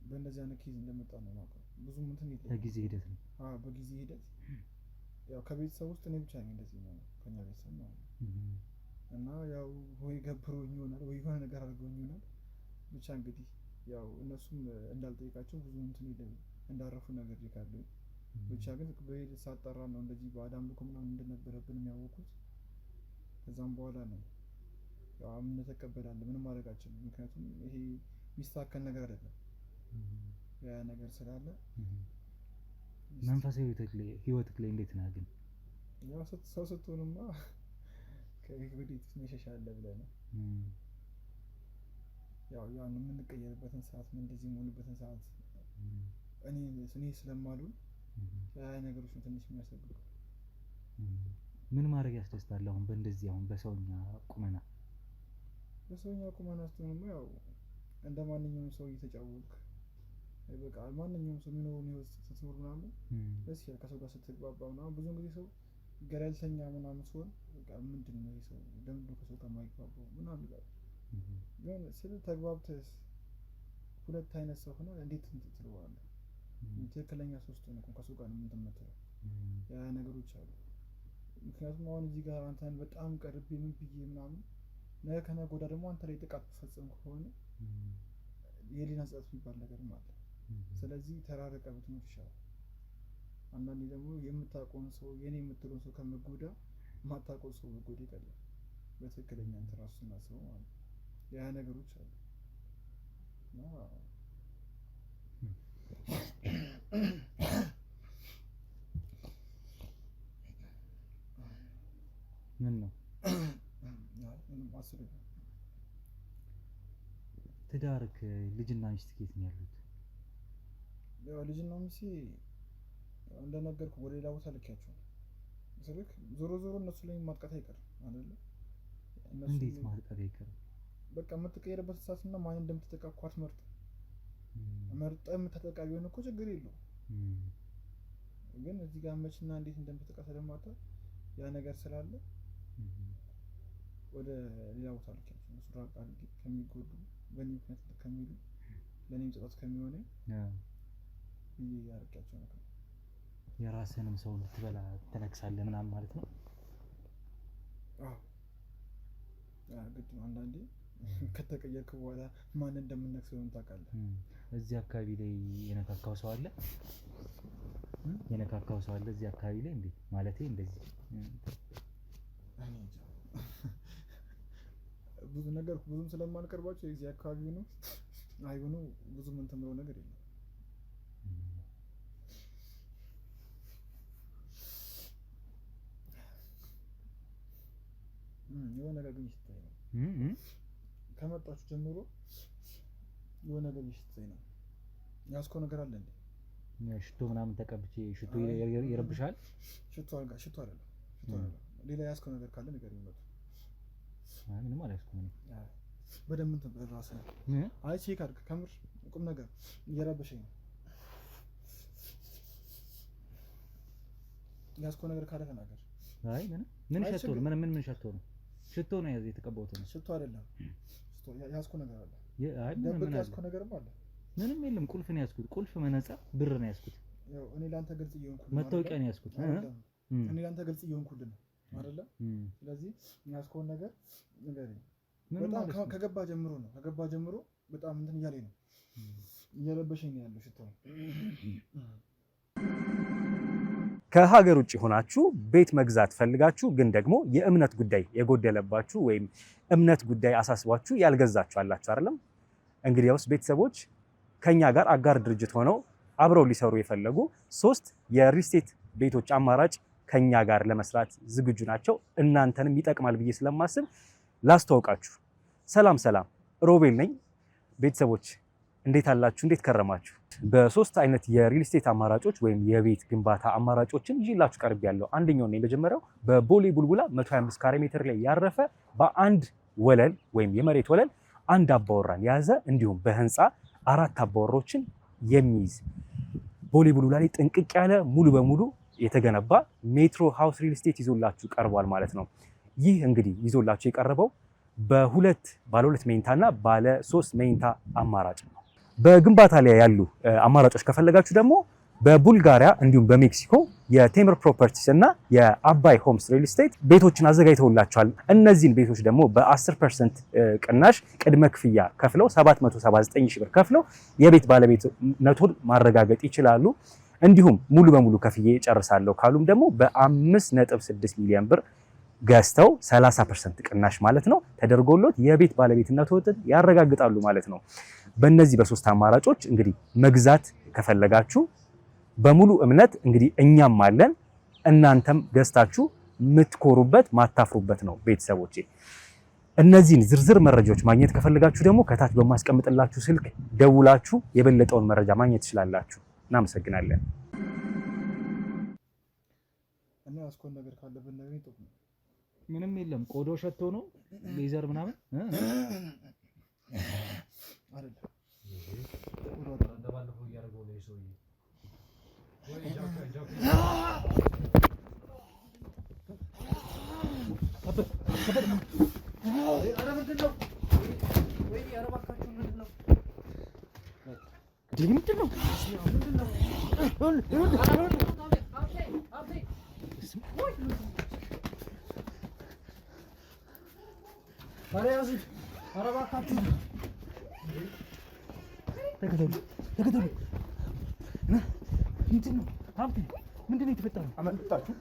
በእንደዚህ አይነት ኬዝ እንደመጣ ነው የማውቀው። ብዙም እንትን የለም። በጊዜ ሂደት ነው። በጊዜ ሂደት ያው ከቤተሰብ ውስጥ እኔ ብቻ ነኝ እንደዚህ ነው ከኛ ቤተሰብ ነው እና ያው ወይ ገብሮኝ ይሆናል ወይ የሆነ ነገር አድርገውኝ ይሆናል ብቻ እንግዲህ ያው እነሱም እንዳልጠይቃቸው ብዙ እንትን የለም እንዳረፉ ነገር ይካሉ ብቻ ግን በሄድ ሳጣራ ነው እንደዚህ በአዳም ልኮ ምናምን እንደነበረብን የሚያወቁት። ከዛም በኋላ ነው ያው ምን ተቀበላለ ምንም ማድረጋችን ምክንያቱም ይሄ ሚስተካከል ነገር አይደለም። ያ ነገር ስላለ መንፈሳዊ ህይወትክ ላይ እንዴት ነህ ግን? ያው ሰው ስትሆንማ ከግዲት መሸሻለ ብለህ ነው ያው ያን የምንቀየርበትን ሰዓት ምን እንደዚህ የምሆንበትን ሰዓት እኔ ስለማሉን ያ ነገሮች ትንሽ የሚያሰግዱ። ምን ማድረግ ያስደስታል አሁን በእንደዚህ አሁን በሰውኛ ቁመና ስትሆንማ ያው እንደ ማንኛውም ሰው እየተጫወትክ በቃ ማንኛውም ሰው የሚኖረውን ህይወት ስትኖር ምናምን ደስ ይላል። ከሰው ጋር ስትግባባ ምናምን ብዙውን ጊዜ ሰው ገለልተኛ ምናምን ሲሆን በቃ ምንድን ነው ሰው ለምንድን ነው ከሰው ጋር የማይግባባው ምናምን ይላል። ግን ስለ ተግባብተህ ሁለት አይነት ሰው ሆነ እንዴት እንትን ትለዋለህ? ትክክለኛ ሶስት ሆነ ከሰው ጋር ምን ትመጣለህ? ያ ነገሮች አሉ። ምክንያቱም አሁን እዚህ ጋር አንተን በጣም ቀርቤ ምን ብዬ ምናምን ነገ ከነገ ወዲያ ደግሞ አንተ ላይ ጥቃት ፈጽም ከሆነ የሊና ጸጸት የሚባል ነገርም አለ። ስለዚህ ተራረቀ ብትኖር ይሻላል። አንዳንዴ ደግሞ የምታውቀውን ሰው የኔ የምትለውን ሰው ከመጎዳ ማታውቀው ሰው መጎዳ ይቀላል። በትክክለኛ እንትን ራሱ ስናስበው ማለት ነው። ያ ነገሮች አሉ እና ምን ነው ትዳርክ ልጅና ሚስት ከየት ነው ያሉት? ያው ልጅና ሚስት እንደነገርኩ ወደ ሌላ ቦታ ልኪያቸው ስልክ ዞሮ እነሱ ላይ ማጥቃት አይቀርም አይደለ? እንዴት ማጥቃት አይቀርም? በቃ የምትቀየርበት ሰዓትና ማን እንደምትጠቃ እኮ አትመርጥም። መርጠህ የምትጠቃ ቢሆን እኮ ችግር የለውም። ግን እዚህ ጋር መችና እንዴት እንደምትጠቃ ስለማታውቅ ያ ነገር ስላለ ወደ ሌላ ቦታ ልኪያቸው እነሱ ራቅ አድርጌ ከሚጎዱ በእኔ ምክንያት ከሚሉ ለእኔም ጸጸት ከሚሆነኝ ብዬ ያርቂያቸው ነበር። የራስህንም ሰው ልትበላ ትነክሳለህ ምናምን ማለት ነው? ግድ ነው። አንዳንዴ ከተቀየርክ በኋላ ማን እንደምነክሰው ታውቃለህ። እዚህ አካባቢ ላይ የነካካው ሰው አለ? እዚህ አካባቢ ላይ እንዴ? ማለቴ እንደዚህ ብዙ ነገር ብዙም ስለማልቀርባቸው የዚህ አካባቢ ነው አይሆኑ ብዙም እንትን ብለው ነገር የለም። የሆነ ነገር ግን ይሽታይ ነው ከመጣችሁ ጀምሮ የሆነ ነገር ይሽታይ ነው። ያስኮ ነገር አለ እንዴ? ሽቶ ምናምን ተቀብቼ ሽቶ ይረብሻል? ሽቶ አይደለም ሌላ ያስኮ ነገር ካለ ነገር ይመጣ። ምንም አላስኩም። በደንብ እንትን ራስህ ቼክ አድርግ። ከምር ቁም ነገር እየረበሸኝ ነው። ያስኮ ነገር ካለ ተናገር። አይ ምን ሸቶ ነው? ምን ሸቶ ነው? ሽቶ ነው ያዘ የተቀባውት ነው። ሽቶ አይደለም። ሽቶ ያስኮ ነገር አለ። አይ ምን ያስኮ ነገርም አለ። ምንም የለም። ቁልፍ ነው ያስኩት። ቁልፍ፣ መነጽር፣ ብር ነው ያስኩት። ያው እኔ ላንተ ግልጽ እየሆንኩ ነው። መታወቂያ ነው ያስኩት። እኔ ላንተ ግልጽ እየሆንኩልህ ነው አይደለ? ስለዚህ ያስኮን ነገር ንገረኝ። በጣም ከገባ ጀምሮ በጣም እንትን እያለኝ ነው። እየለበሸኝ ነው ያለው ሽቶ። ከሀገር ውጭ ሆናችሁ ቤት መግዛት ፈልጋችሁ ግን ደግሞ የእምነት ጉዳይ የጎደለባችሁ ወይም እምነት ጉዳይ አሳስባችሁ ያልገዛችሁ አላችሁ አይደለም? እንግዲያውስ ቤተሰቦች ከኛ ጋር አጋር ድርጅት ሆነው አብረው ሊሰሩ የፈለጉ 3 የሪል ስቴት ቤቶች አማራጭ ከኛ ጋር ለመስራት ዝግጁ ናቸው። እናንተንም ይጠቅማል ብዬ ስለማስብ ላስተዋውቃችሁ። ሰላም ሮቤል ነኝ። ቤተሰቦች እንዴት አላችሁ? እንዴት ከረማችሁ? በ3 አይነት የሪል ስቴት አማራጮች ወይም የቤት ግንባታ አማራጮችን ይዤላችሁ ቀርቤያለሁ። አንደኛው ነው የመጀመሪያው በቦሌ ቡልቡላ 125 ካሬ ሜትር ላይ ያረፈ በአንድ ወለል ወይም የመሬት ወለል አንድ አባወራን የያዘ እንዲሁም በህንፃ 4 አባወሮችን የሚይዝ ቦሌ ቡልቡላ ላይ ጥንቅቅ ያለ ሙሉ በሙሉ የተገነባ ሜትሮ ሃውስ ሪል ስቴት ይዞላችሁ ቀርቧል ማለት ነው። ይህ እንግዲህ ይዞላችሁ የቀረበው ባለ 2 መኝታና ባለ 3 መኝታ አማራጭ ነው። በግንባታ ላይ ያሉ አማራጮች ከፈለጋችሁ ደግሞ በቡልጋሪያ እንዲሁም በሜክሲኮ የቴምር ፕሮፐርቲስ እና የአባይ ሆምስ ሪል ስቴት ቤቶችን አዘጋጅተውላቸዋል። እነዚህን ቤቶች ደግሞ በ10% ቅናሽ ቅድመ ክፍያ ከፍለው 779 ሺህ ብር ከፍለው የቤት ባለቤትነቱን ማረጋገጥ ይችላሉ። እንዲሁም ሙሉ በሙሉ ከፍዬ ጨርሳለሁ ካሉም ደግሞ በ5.6 ሚሊዮን ብር ገዝተው 30% ቅናሽ ማለት ነው ተደርጎሎት የቤት ባለቤትነቱን ያረጋግጣሉ ማለት ነው። በእነዚህ በ3 አማራጮች እንግዲህ መግዛት ከፈለጋችሁ በሙሉ እምነት እንግዲህ እኛም አለን፣ እናንተም ገዝታችሁ የምትኮሩበት ማታፍሩበት ነው። ቤተሰቦቼ እነዚህን ዝርዝር መረጃዎች ማግኘት ከፈለጋችሁ ደግሞ ከታች በማስቀምጥላችሁ ስልክ ደውላችሁ የበለጠውን መረጃ ማግኘት ትችላላችሁ። እናመሰግናለን። እና ያስኮን ነገር ካለብን ነገር ይጠቁም። ምንም የለም። ቆዳው ሸቶ ነው ሌዘር ምናምን አይደለም። እንደባለፈው እያደረገው ነው ሰውዬ። ተከተሉ። ምንድን ነው የተፈጠረው? አመጣችሁ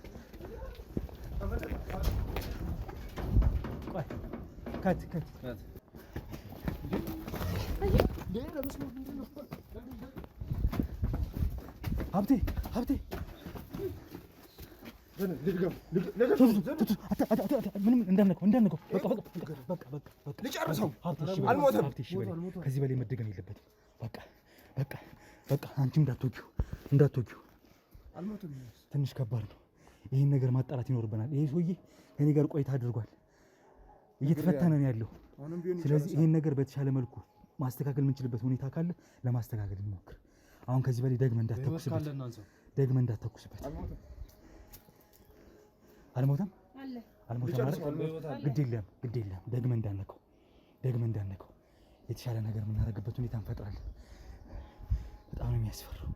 ከት ሀብቴ ምንም እንዳነቀው በቃ ልጨርሰው። አልሞተም። ከዚህ በላይ መደገም የለበትም። በቃ አንቺም እንዳትወጊው አልሞተም። ትንሽ ከባድ ነው። ይህን ነገር ማጣራት ይኖርብናል። ይሄ ሰውዬ ከኔ ጋር ቆይታ አድርጓል፣ እየተፈተነ ነው ያለው። ስለዚህ ይህን ነገር በተሻለ መልኩ ማስተካከል የምንችልበት ሁኔታ ካለ ለማስተካከል እንሞክር። አሁን ከዚህ በላይ ደግመህ እንዳትተኩስበት። አልሞተም ግድ የለም ደግመህ እንዳነከው የተሻለ ነገር የምናደርግበት ሁኔታ እንፈጥራለን። በጣም ነው የሚያስፈራው።